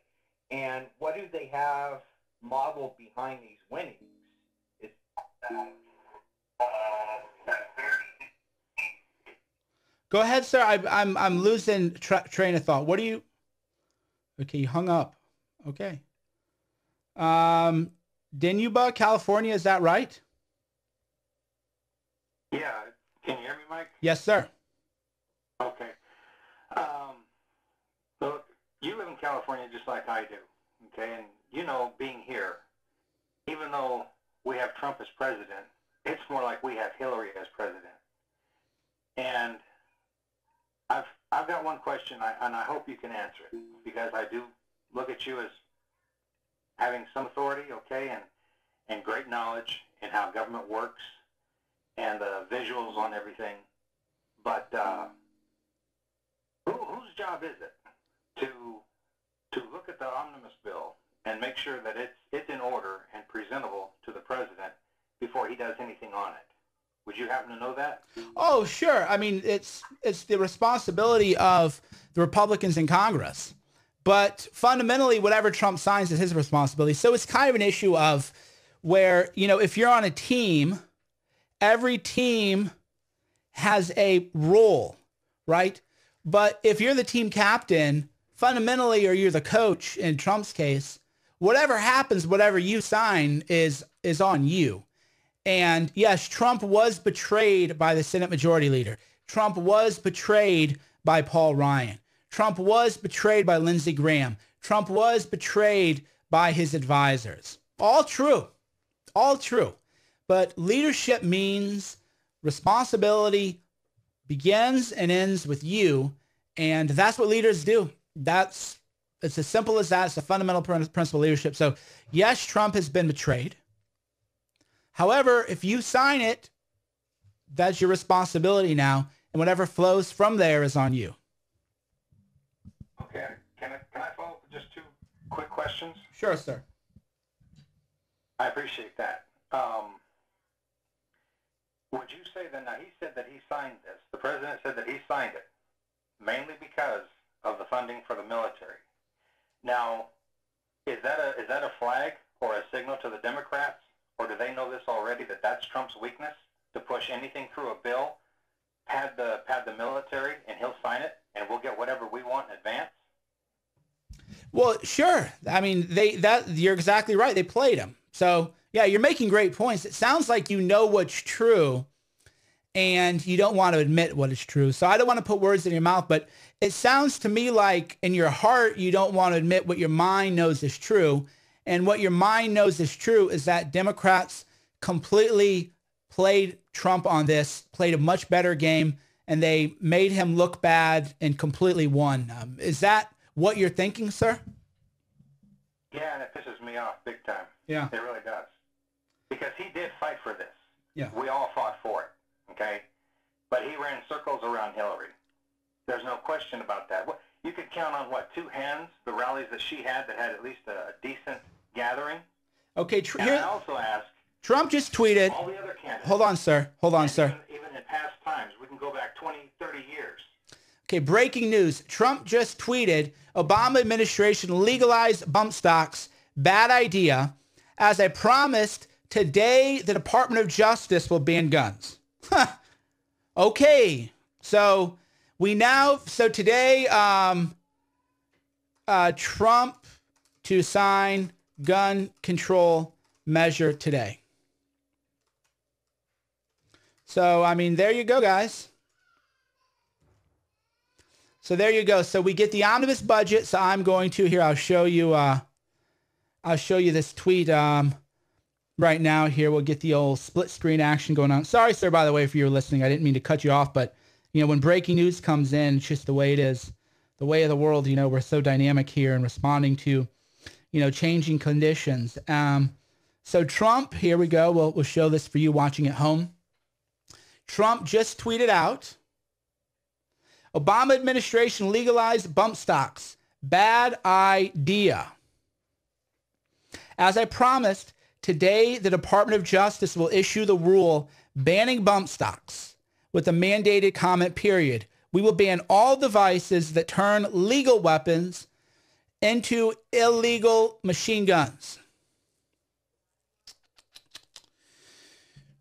And what do they have modeled behind these winnings? Is that Go ahead, sir. I'm losing train of thought. What do you? Okay, you hung up. Okay. Dinuba, California. Is that right? Yeah. Can you hear me, Mike? Yes, sir. Okay. in California just like I do, okay? And, you know, being here, even though we have Trump as president, it's more like we have Hillary as president. And I've got one question, and I hope you can answer it, because I do look at you as having some authority, okay, and great knowledge in how government works and the visuals on everything. But whose job is it to look at the omnibus bill and make sure that it's in order and presentable to the president before he does anything on it? Would you happen to know that? Oh, sure. I mean, it's the responsibility of the Republicans in Congress. But fundamentally, whatever Trump signs is his responsibility. So it's kind of an issue of where, you know, if you're on a team, every team has a role, right? But if you're the team captain, fundamentally, or you're the coach in Trump's case, whatever happens, whatever you sign is on you. And yes, Trump was betrayed by the Senate Majority Leader. Trump was betrayed by Paul Ryan. Trump was betrayed by Lindsey Graham. Trump was betrayed by his advisors. All true. All true. But leadership means responsibility begins and ends with you. And that's what leaders do. It's as simple as that. It's a fundamental principle of leadership. So yes, Trump has been betrayed. However, if you sign it, that's your responsibility now, and whatever flows from there is on you. Okay. Can I follow up with just two quick questions? Sure, sir. I appreciate that. Would you say that, now he said that he signed this, the president said that he signed it, mainly because of the funding for the military. Now, is that a flag or a signal to the Democrats? Or do they know this already, that that's Trump's weakness, to push anything through a bill, pad the military, and he'll sign it, and we'll get whatever we want in advance? Well, sure. I mean, you're exactly right. They played him. So, yeah, you're making great points. It sounds like you know what's true, and you don't want to admit what is true. So I don't want to put words in your mouth, but it sounds to me like in your heart you don't want to admit what your mind knows is true. And what your mind knows is true is that Democrats completely played Trump on this, played a much better game, and they made him look bad and completely won. Is that what you're thinking, sir? Yeah, and it pisses me off big time. Yeah. It really does. Because he did fight for this. Yeah. We all fought for it, okay? But he ran circles around Hillary. There's no question about that. You could count on, two hands, the rallies that she had that had at least a decent gathering. Okay, I also asked, Trump just tweeted. All the other candidates. Hold on, sir. Even in past times, we can go back 20, 30 years. Okay, breaking news. Trump just tweeted, Obama administration legalized bump stocks. Bad idea. As I promised, today the Department of Justice will ban guns. Okay, so today, Trump to sign gun control measure today. So, I mean, there you go, guys. So there you go. So we get the omnibus budget. So I'm going to here. I'll show you this tweet right now. Here we'll get the old split screen action going on. Sorry, sir. By the way, if you were listening, I didn't mean to cut you off, but you know when breaking news comes in, it's just the way it is, the way of the world. You know we're so dynamic here and responding to changing conditions. So Trump, here we go. We'll show this for you watching at home. Trump just tweeted out, Obama administration legalized bump stocks. Bad idea. As I promised, today the Department of Justice will issue the rule banning bump stocks with a mandated comment period. We will ban all devices that turn legal weapons into illegal machine guns.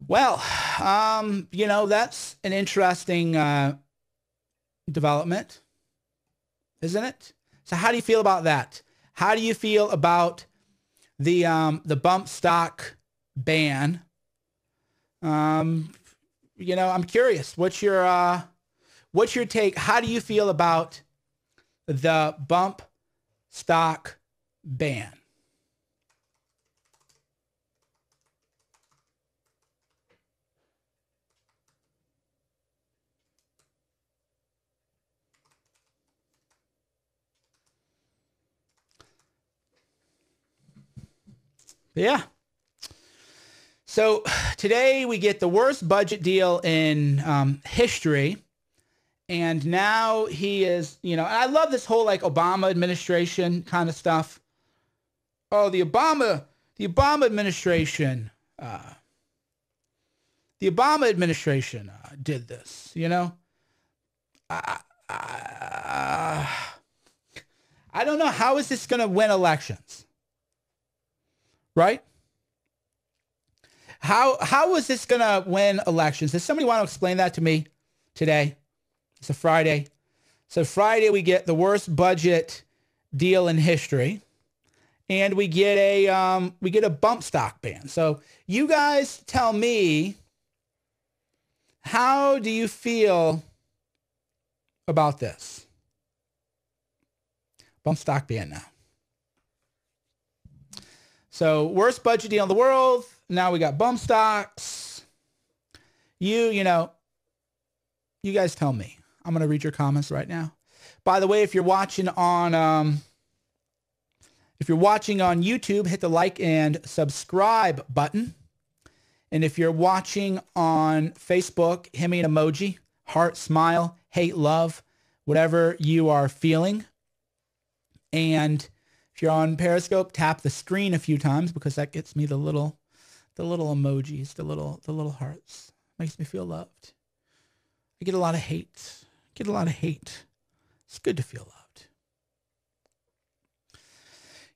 Well, that's an interesting development, isn't it? So how do you feel about that? How do you feel about the bump stock ban? I'm curious. What's your take? How do you feel about the bump stock ban. Yeah. So today we get the worst budget deal in history. And now he is, you know, I love this whole like Obama administration kind of stuff. Oh, the Obama administration, did this, you know. I don't know. How is this going to win elections? Right? How is this going to win elections? Does somebody want to explain that to me today? It's a Friday. So Friday we get the worst budget deal in history, and we get a bump stock ban. So you guys tell me, how do you feel about this? Bump stock ban now. So worst budget deal in the world. Now we got bump stocks. You know, you guys tell me. I'm going to read your comments right now. By the way, if you're watching on YouTube, hit the like and subscribe button. And if you're watching on Facebook, hit me an emoji, heart, smile, hate, love, whatever you are feeling. And if you're on Periscope, tap the screen a few times because that gets me the little emojis, the little hearts. Makes me feel loved. I get a lot of hate. It's good to feel loved.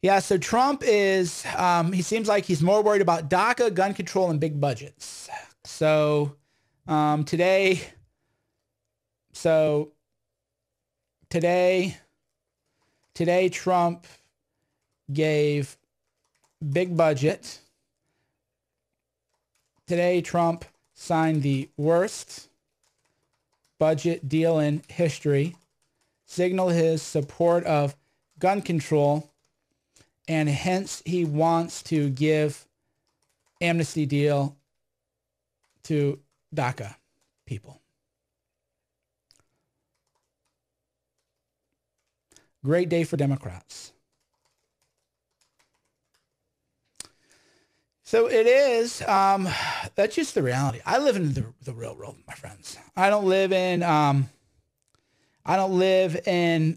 Yeah, so Trump is, he seems like he's more worried about DACA, gun control, and big budgets. So today Trump gave big budget. Today Trump signed the worst budget deal in history, signal his support of gun control, and hence he wants to give amnesty deal to DACA people. Great day for Democrats. So it is, that's just the reality. I live in the real world, my friends. I don't live in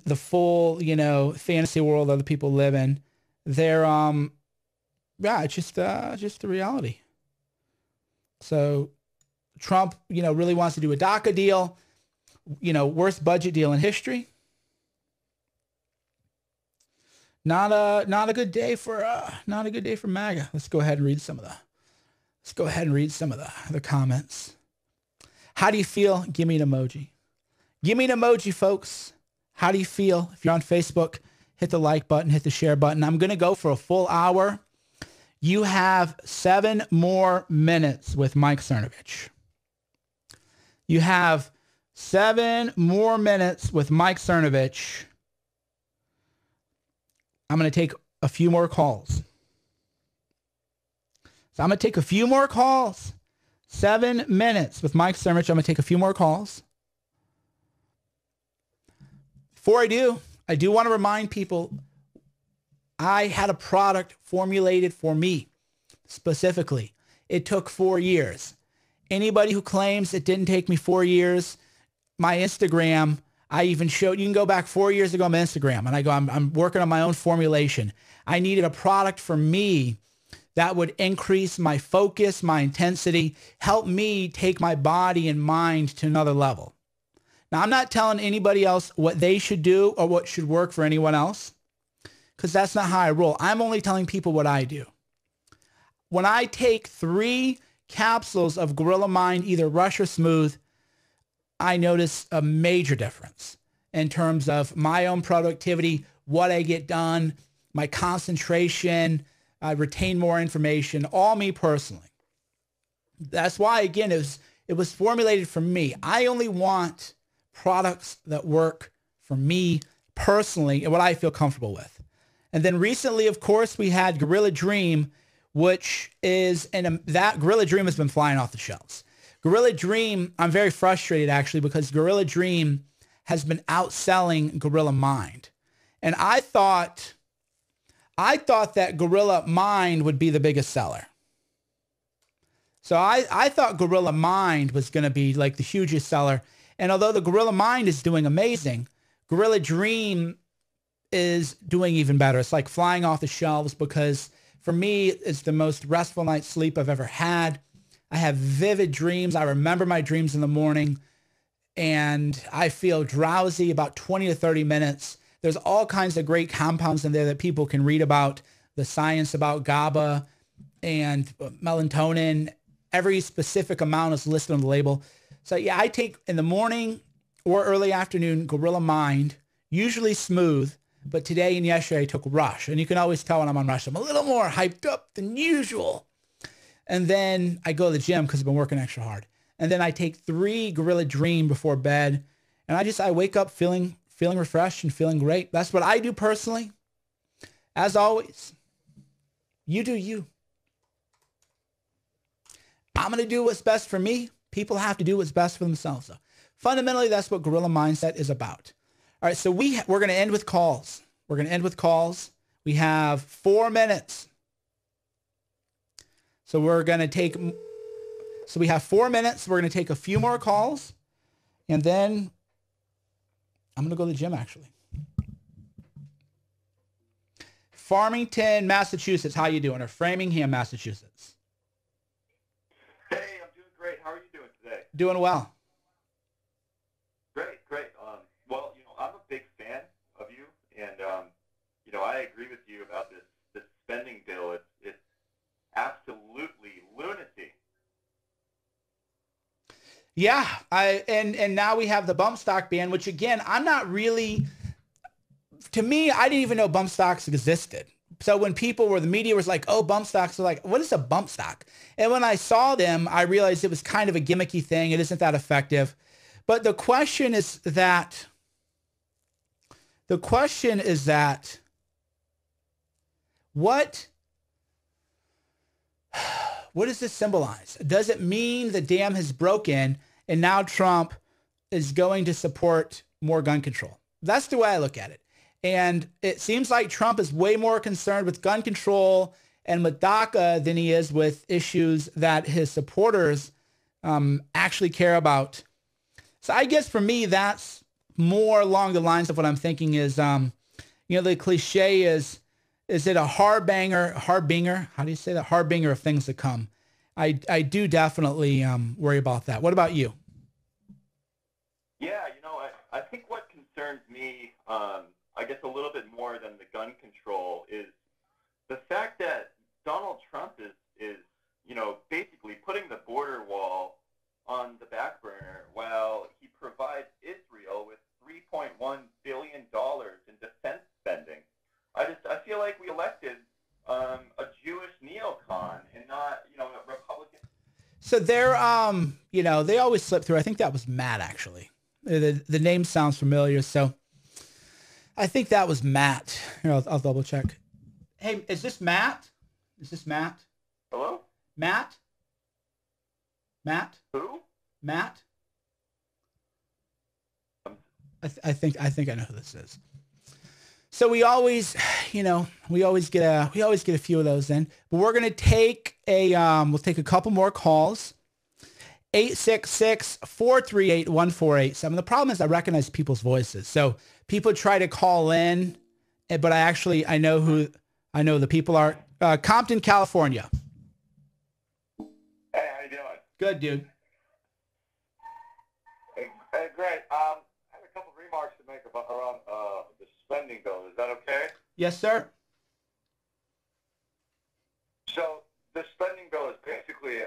the full, you know, fantasy world other people live in. They're, yeah, it's just the reality. So Trump, you know, really wants to do a DACA deal, you know, worst budget deal in history. Not a good day for MAGA. Let's go ahead and read some of the comments. How do you feel? Give me an emoji. Give me an emoji, folks. How do you feel? If you're on Facebook, hit the like button, hit the share button. I'm going to go for a full hour. You have 7 more minutes with Mike Cernovich. You have 7 more minutes with Mike Cernovich. I'm going to take a few more calls. So I'm going to take a few more calls. 7 minutes with Mike Cernovich. I'm going to take a few more calls. Before I do want to remind people, I had a product formulated for me specifically. It took 4 years. Anybody who claims it didn't take me 4 years, my Instagram, I even showed, you can go back 4 years ago on my Instagram, and I go, I'm working on my own formulation. I needed a product for me that would increase my focus, my intensity, help me take my body and mind to another level. Now, I'm not telling anybody else what they should do or what should work for anyone else, because that's not how I roll. I'm only telling people what I do. When I take 3 capsules of Gorilla Mind, either Rush or Smooth, I notice a major difference in terms of my own productivity, what I get done, my concentration, I retain more information, all me personally. That's why, again, it was formulated for me. I only want products that work for me personally and what I feel comfortable with. And then recently, of course, we had Gorilla Dream, which is, and that Gorilla Dream has been flying off the shelves. Gorilla Dream, I'm very frustrated actually because Gorilla Dream has been outselling Gorilla Mind. And I thought that Gorilla Mind would be the biggest seller. So I thought Gorilla Mind was going to be like the hugest seller. And although the Gorilla Mind is doing amazing, Gorilla Dream is doing even better. It's like flying off the shelves because for me, it's the most restful night's sleep I've ever had. I have vivid dreams. I remember my dreams in the morning and I feel drowsy about 20 to 30 minutes. There's all kinds of great compounds in there that people can read about, the science about GABA and melatonin. Every specific amount is listed on the label. So yeah, I take in the morning or early afternoon Gorilla Mind, usually smooth, but today and yesterday I took Rush. And you can always tell when I'm on Rush, I'm a little more hyped up than usual. And then I go to the gym because I've been working extra hard. And then I take 3 Gorilla Dream before bed. And I wake up feeling refreshed and feeling great. That's what I do personally. As always, you do you. I'm going to do what's best for me. People have to do what's best for themselves. So fundamentally, that's what Gorilla Mindset is about. All right, so we're going to end with calls. We're going to end with calls. We have 4 minutes. So we're going to take, so we have 4 minutes. We're going to take a few more calls. And then I'm going to go to the gym, actually. Farmington, Massachusetts. How you doing? Or Framingham, Massachusetts. Hey, I'm doing great. How are you doing today? Doing well. Great. Well, I'm a big fan of you, and I agree with you about this spending bill. It's absolutely lunacy. Yeah, and now we have the bump stock ban, which again, I'm not really. To me, I didn't even know bump stocks existed. So when the media was like, oh, bump stocks, they're like, what is a bump stock? And when I saw them, I realized it was kind of a gimmicky thing. It isn't that effective. But the question is that, what does this symbolize? Does it mean the dam has broken and now Trump is going to support more gun control? That's the way I look at it. And it seems like Trump is way more concerned with gun control and with DACA than he is with issues that his supporters actually care about. So I guess for me, that's more along the lines of what I'm thinking is, the cliche is it a harbinger? How do you say that? Harbinger of things to come. I do definitely worry about that. What about you? Yeah, I think what concerns me, I guess a little bit more than the gun control is the fact that Donald Trump is basically putting the border wall on the back burner while he provides Israel with $3.1 billion in defense spending. I feel like we elected a Jewish neocon and not, a Republican. So they're, they always slip through. I think that was Matt, actually. The name sounds familiar, so I think that was Matt. Here, I'll double check. Hey, is this Matt? Hello? Matt? Who? Matt? I think I know who this is. So we always get a few of those in. But we're gonna take we'll take a couple more calls. 866-438-1487. The problem is I recognize people's voices. So people try to call in, but I know the people are. Compton, California. Hey, how you doing? Good, dude. Hey, great. I have a couple remarks to make around the spending bill. Is that okay? Yes, sir. So the spending bill is basically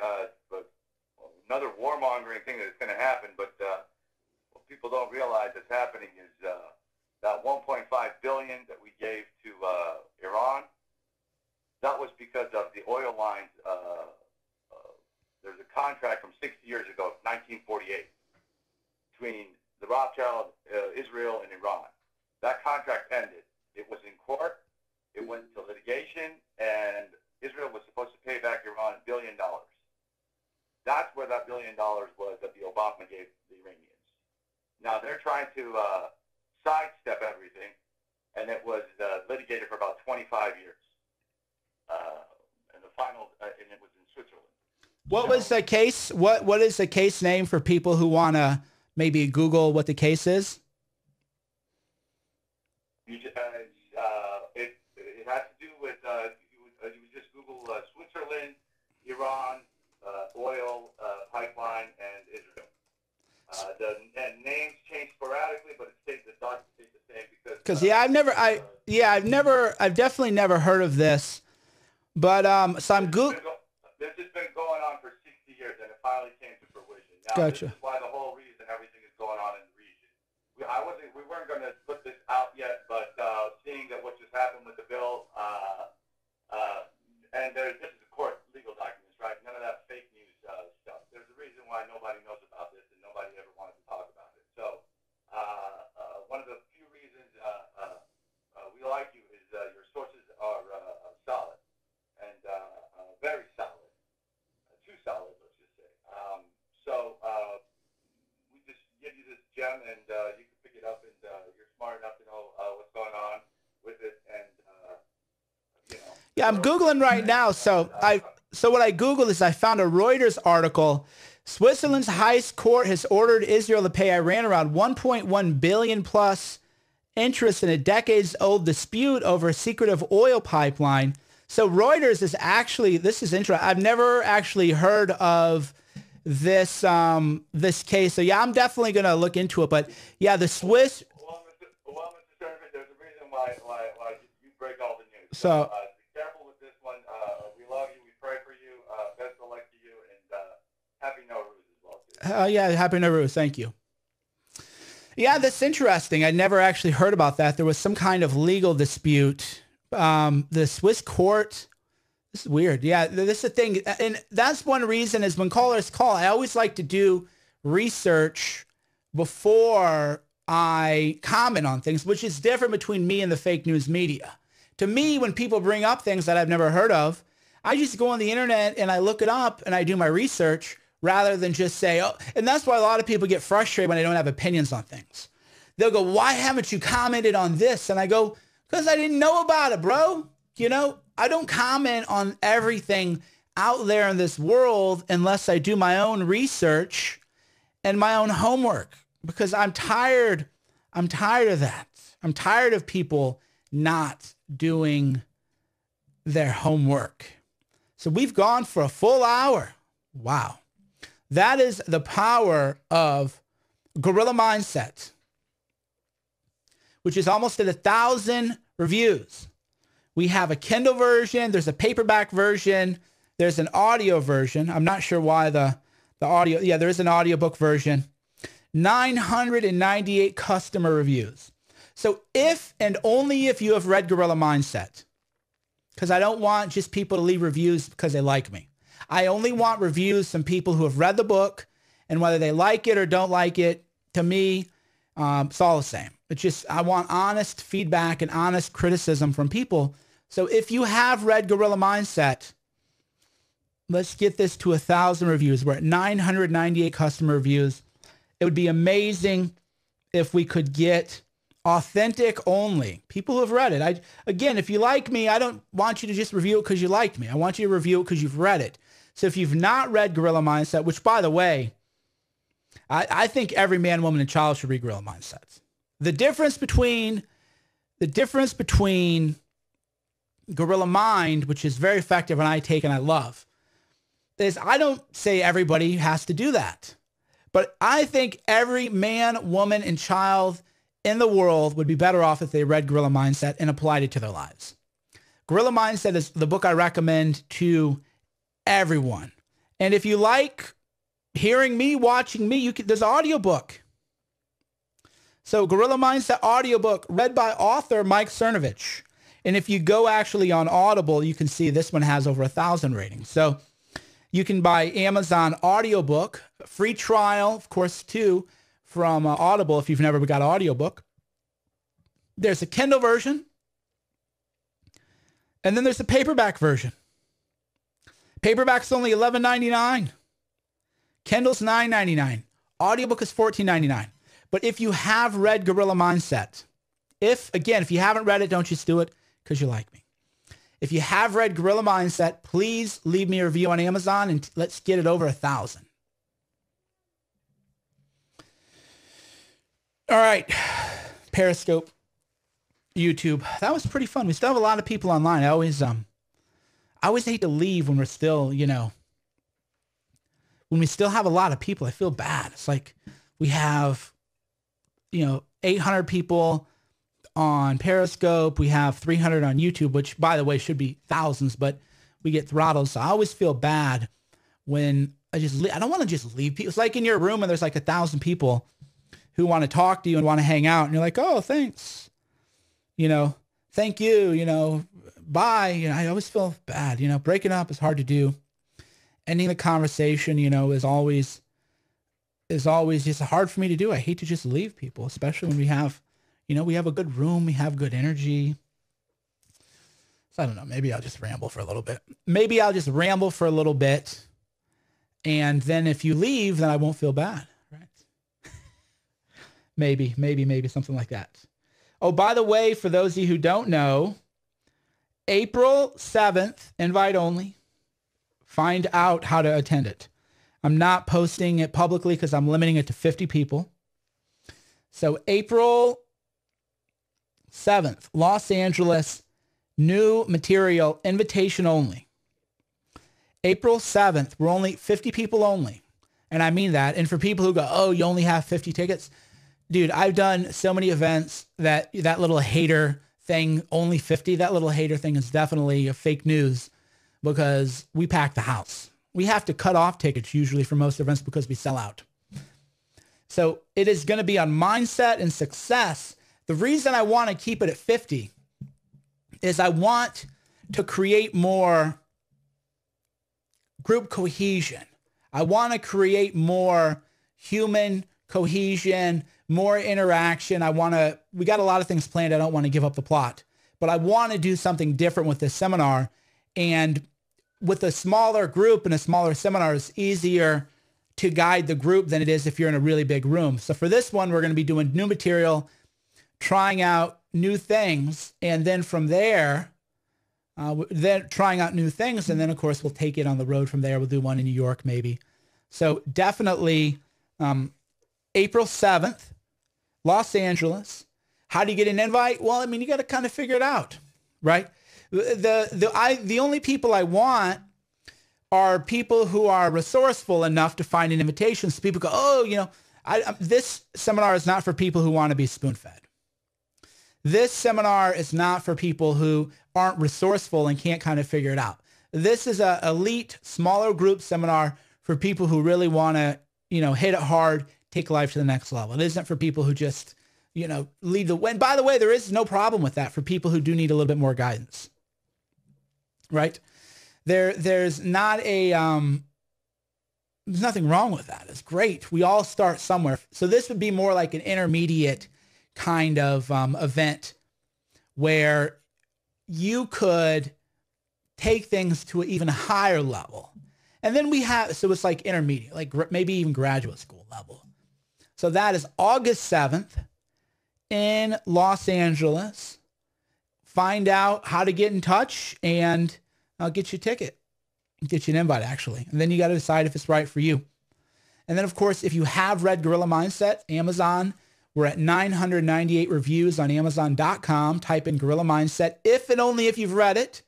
another warmongering thing that's going to happen, but what people don't realize that's happening is that $1.5 billion that we gave to Iran, that was because of the oil lines. There's a contract from 60 years ago, 1948, between the Rothschild, Israel, and Iran. That contract ended. It was in court. It litigation, and Israel was supposed to pay back Iran $1 billion. That's where that $1 billion was that the Obama gave the Iranians. Now they're trying to sidestep everything, and it was litigated for about 25 years. And the final, and it was in Switzerland. What was the case? What is the case name for people who want to maybe Google what the case is? You just, it has to do with you just Google Switzerland, Iran, oil pipeline, and Israel. The names change sporadically, but it stays the dots stay the same because I've definitely never heard of this, but so I'm Google. This has been going on for 60 years, and it finally came to fruition. Now, Gotcha. This is why the whole reason everything is going on in the region. We weren't going to put this out yet, but seeing that what just happened with the bill, and this is of course legal documents, right? None of that fake news stuff. There's a reason why nobody knows about this, and nobody ever wanted to talk about it. So one of the few reasons we like you is your sources are solid and very solid. Too solid, let's just say. So we just give you this gem, and you can pick it up, and you're smart enough to know what's going on with it, and you know. Yeah, I'm Googling right now. So what I Googled is I found a Reuters article. Switzerland's highest court has ordered Israel to pay Iran around 1.1 billion plus interest in a decades-old dispute over a secretive oil pipeline. So Reuters is actually, this is interesting. I've never actually heard of this this case. So yeah, I'm definitely going to look into it. But yeah, the Swiss. Well, Mr. Cernovich, there's a reason why you break all the news. So be careful with this one. We love you. We pray for you. Best of luck to you, and happy Nowruz as well, too. yeah, happy Nowruz. Thank you. Yeah, that's interesting. I never actually heard about that. There was some kind of legal dispute. The Swiss court, this is weird. Yeah, this is the thing. And that's one reason is when callers call, I always like to do research before I comment on things, which is different between me and the fake news media. To me, when people bring up things that I've never heard of, I just go on the internet and I look it up and I do my research rather than just say, oh, and that's why a lot of people get frustrated when I don't have opinions on things. They'll go, why haven't you commented on this? And I go, because I didn't know about it, bro. You know, I don't comment on everything out there in this world unless I do my own research and my own homework, because I'm tired. I'm tired of that. I'm tired of people not doing their homework. So we've gone for a full hour. Wow. That is the power of Guerrilla Mindset, which is almost at 1,000 reviews. We have a Kindle version. There's a paperback version. There's an audio version. I'm not sure why the audio. Yeah, there is an audiobook version. 998 customer reviews. So if and only if you have read Guerrilla Mindset, because I don't want just people to leave reviews because they like me. I only want reviews from people who have read the book, and whether they like it or don't like it, to me, it's all the same. It's just, I want honest feedback and honest criticism from people. So if you have read Guerrilla Mindset, let's get this to 1,000 reviews. We're at 998 customer reviews. It would be amazing if we could get authentic only people who have read it. Again, if you like me, I don't want you to just review it because you liked me. I want you to review it because you've read it. So if you've not read Guerrilla Mindset, which by the way, I think every man, woman, and child should read Guerrilla Mindset. The difference between Guerrilla Mind, which is very effective and I take and I love, is I don't say everybody has to do that. But I think every man, woman, and child in the world would be better off if they read Guerrilla Mindset and applied it to their lives. Guerrilla Mindset is the book I recommend to everyone. And if you like hearing me, watching me, there's an audiobook. So Guerrilla Mindset audiobook read by author Mike Cernovich. And if you go actually on Audible, you can see this one has over 1,000 ratings. So you can buy Amazon audiobook, free trial, of course, too, from Audible if you've never got an audiobook. There's a Kindle version. And then there's the paperback version. Paperback's only $11.99. Kindle's $9.99. Audiobook is $14.99. But if you have read Gorilla Mindset, if you haven't read it, don't just do it because you like me. If you have read Gorilla Mindset, please leave me a review on Amazon and let's get it over 1,000. All right. Periscope, YouTube. That was pretty fun. We still have a lot of people online. I always hate to leave when we're still, when we still have a lot of people. I feel bad. It's like we have, 800 people on Periscope. We have 300 on YouTube, which, by the way, should be thousands, but we get throttled. So I always feel bad when I don't want to just leave people. It's like in your room and there's like 1,000 people who want to talk to you and want to hang out. And you're like, oh, thanks. Thank you, bye. I always feel bad. Breaking up is hard to do. Ending the conversation, is always just hard for me to do. I hate to just leave people, especially when we have a good room, we have good energy. So I don't know, maybe I'll just ramble for a little bit. And then if you leave, then I won't feel bad, right? maybe something like that. Oh, by the way, for those of you who don't know, April 7th, invite only. Find out how to attend it. I'm not posting it publicly because I'm limiting it to 50 people. So April 7th, Los Angeles, new material, invitation only. April 7th, we're only 50 people only. And I mean that. And for people who go, oh, you only have 50 tickets. Dude, I've done so many events that little hater thing, only 50, that little hater thing is definitely a fake news because we pack the house. We have to cut off tickets usually for most events because we sell out. So it is going to be on mindset and success. The reason I want to keep it at 50 is I want to create more group cohesion. I want to create more human cohesion, more interaction. We got a lot of things planned. I don't want to give up the plot, but I want to do something different with this seminar. And with a smaller group and a smaller seminar, it's easier to guide the group than it is if you're in a really big room. So for this one, we're going to be doing new material, trying out new things. And then from there, trying out new things. And then of course, we'll take it on the road from there. We'll do one in New York, maybe. So definitely April 7th, Los Angeles. How do you get an invite? Well, you got to kind of figure it out, right? The only people I want are people who are resourceful enough to find an invitation. So people go, oh, this seminar is not for people who want to be spoon-fed. This seminar is not for people who aren't resourceful and can't kind of figure it out. This is an elite, smaller group seminar for people who really want to, hit it hard, take life to the next level. It isn't for people who just, lead the way. And by the way, there is no problem with that for people who do need a little bit more guidance, right? There's not there's nothing wrong with that. It's great. We all start somewhere. So this would be more like an intermediate kind of event where you could take things to an even higher level. And then so it's like intermediate, like maybe even graduate school level. So that is August 7th in Los Angeles. Find out how to get in touch and I'll get you a ticket, get you an invite actually. And then you got to decide if it's right for you. And then of course, if you have read Gorilla Mindset, Amazon, we're at 998 reviews on Amazon.com. Type in Gorilla Mindset, if and only if you've read it.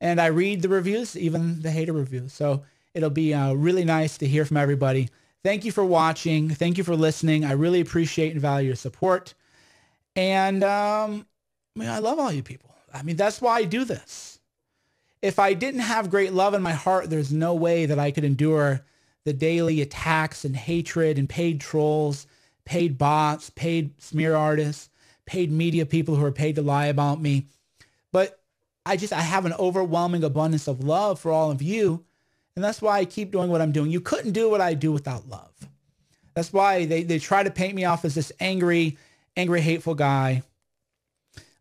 And I read the reviews, even the hater reviews. So it'll be really nice to hear from everybody. Thank you for watching. Thank you for listening. I really appreciate and value your support. And I love all you people. That's why I do this. If I didn't have great love in my heart, there's no way that I could endure the daily attacks and hatred and paid trolls, paid bots, paid smear artists, paid media people who are paid to lie about me. But I have an overwhelming abundance of love for all of you. And that's why I keep doing what I'm doing. You couldn't do what I do without love. That's why they try to paint me off as this angry, hateful guy.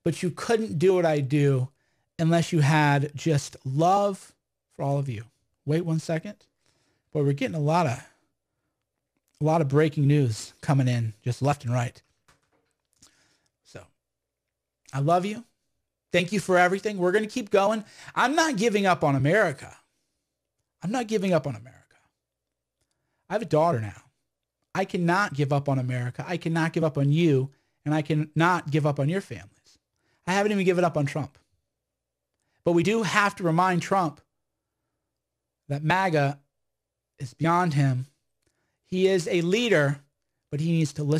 But you couldn't do what I do unless you had just love for all of you. Wait 1 second. Boy, we're getting a lot of breaking news coming in just left and right. So I love you. Thank you for everything. We're going to keep going. I'm not giving up on America. I'm not giving up on America. I have a daughter now. I cannot give up on America. I cannot give up on you, and I cannot give up on your families. I haven't even given up on Trump. But we do have to remind Trump that MAGA is beyond him. He is a leader, but he needs to listen.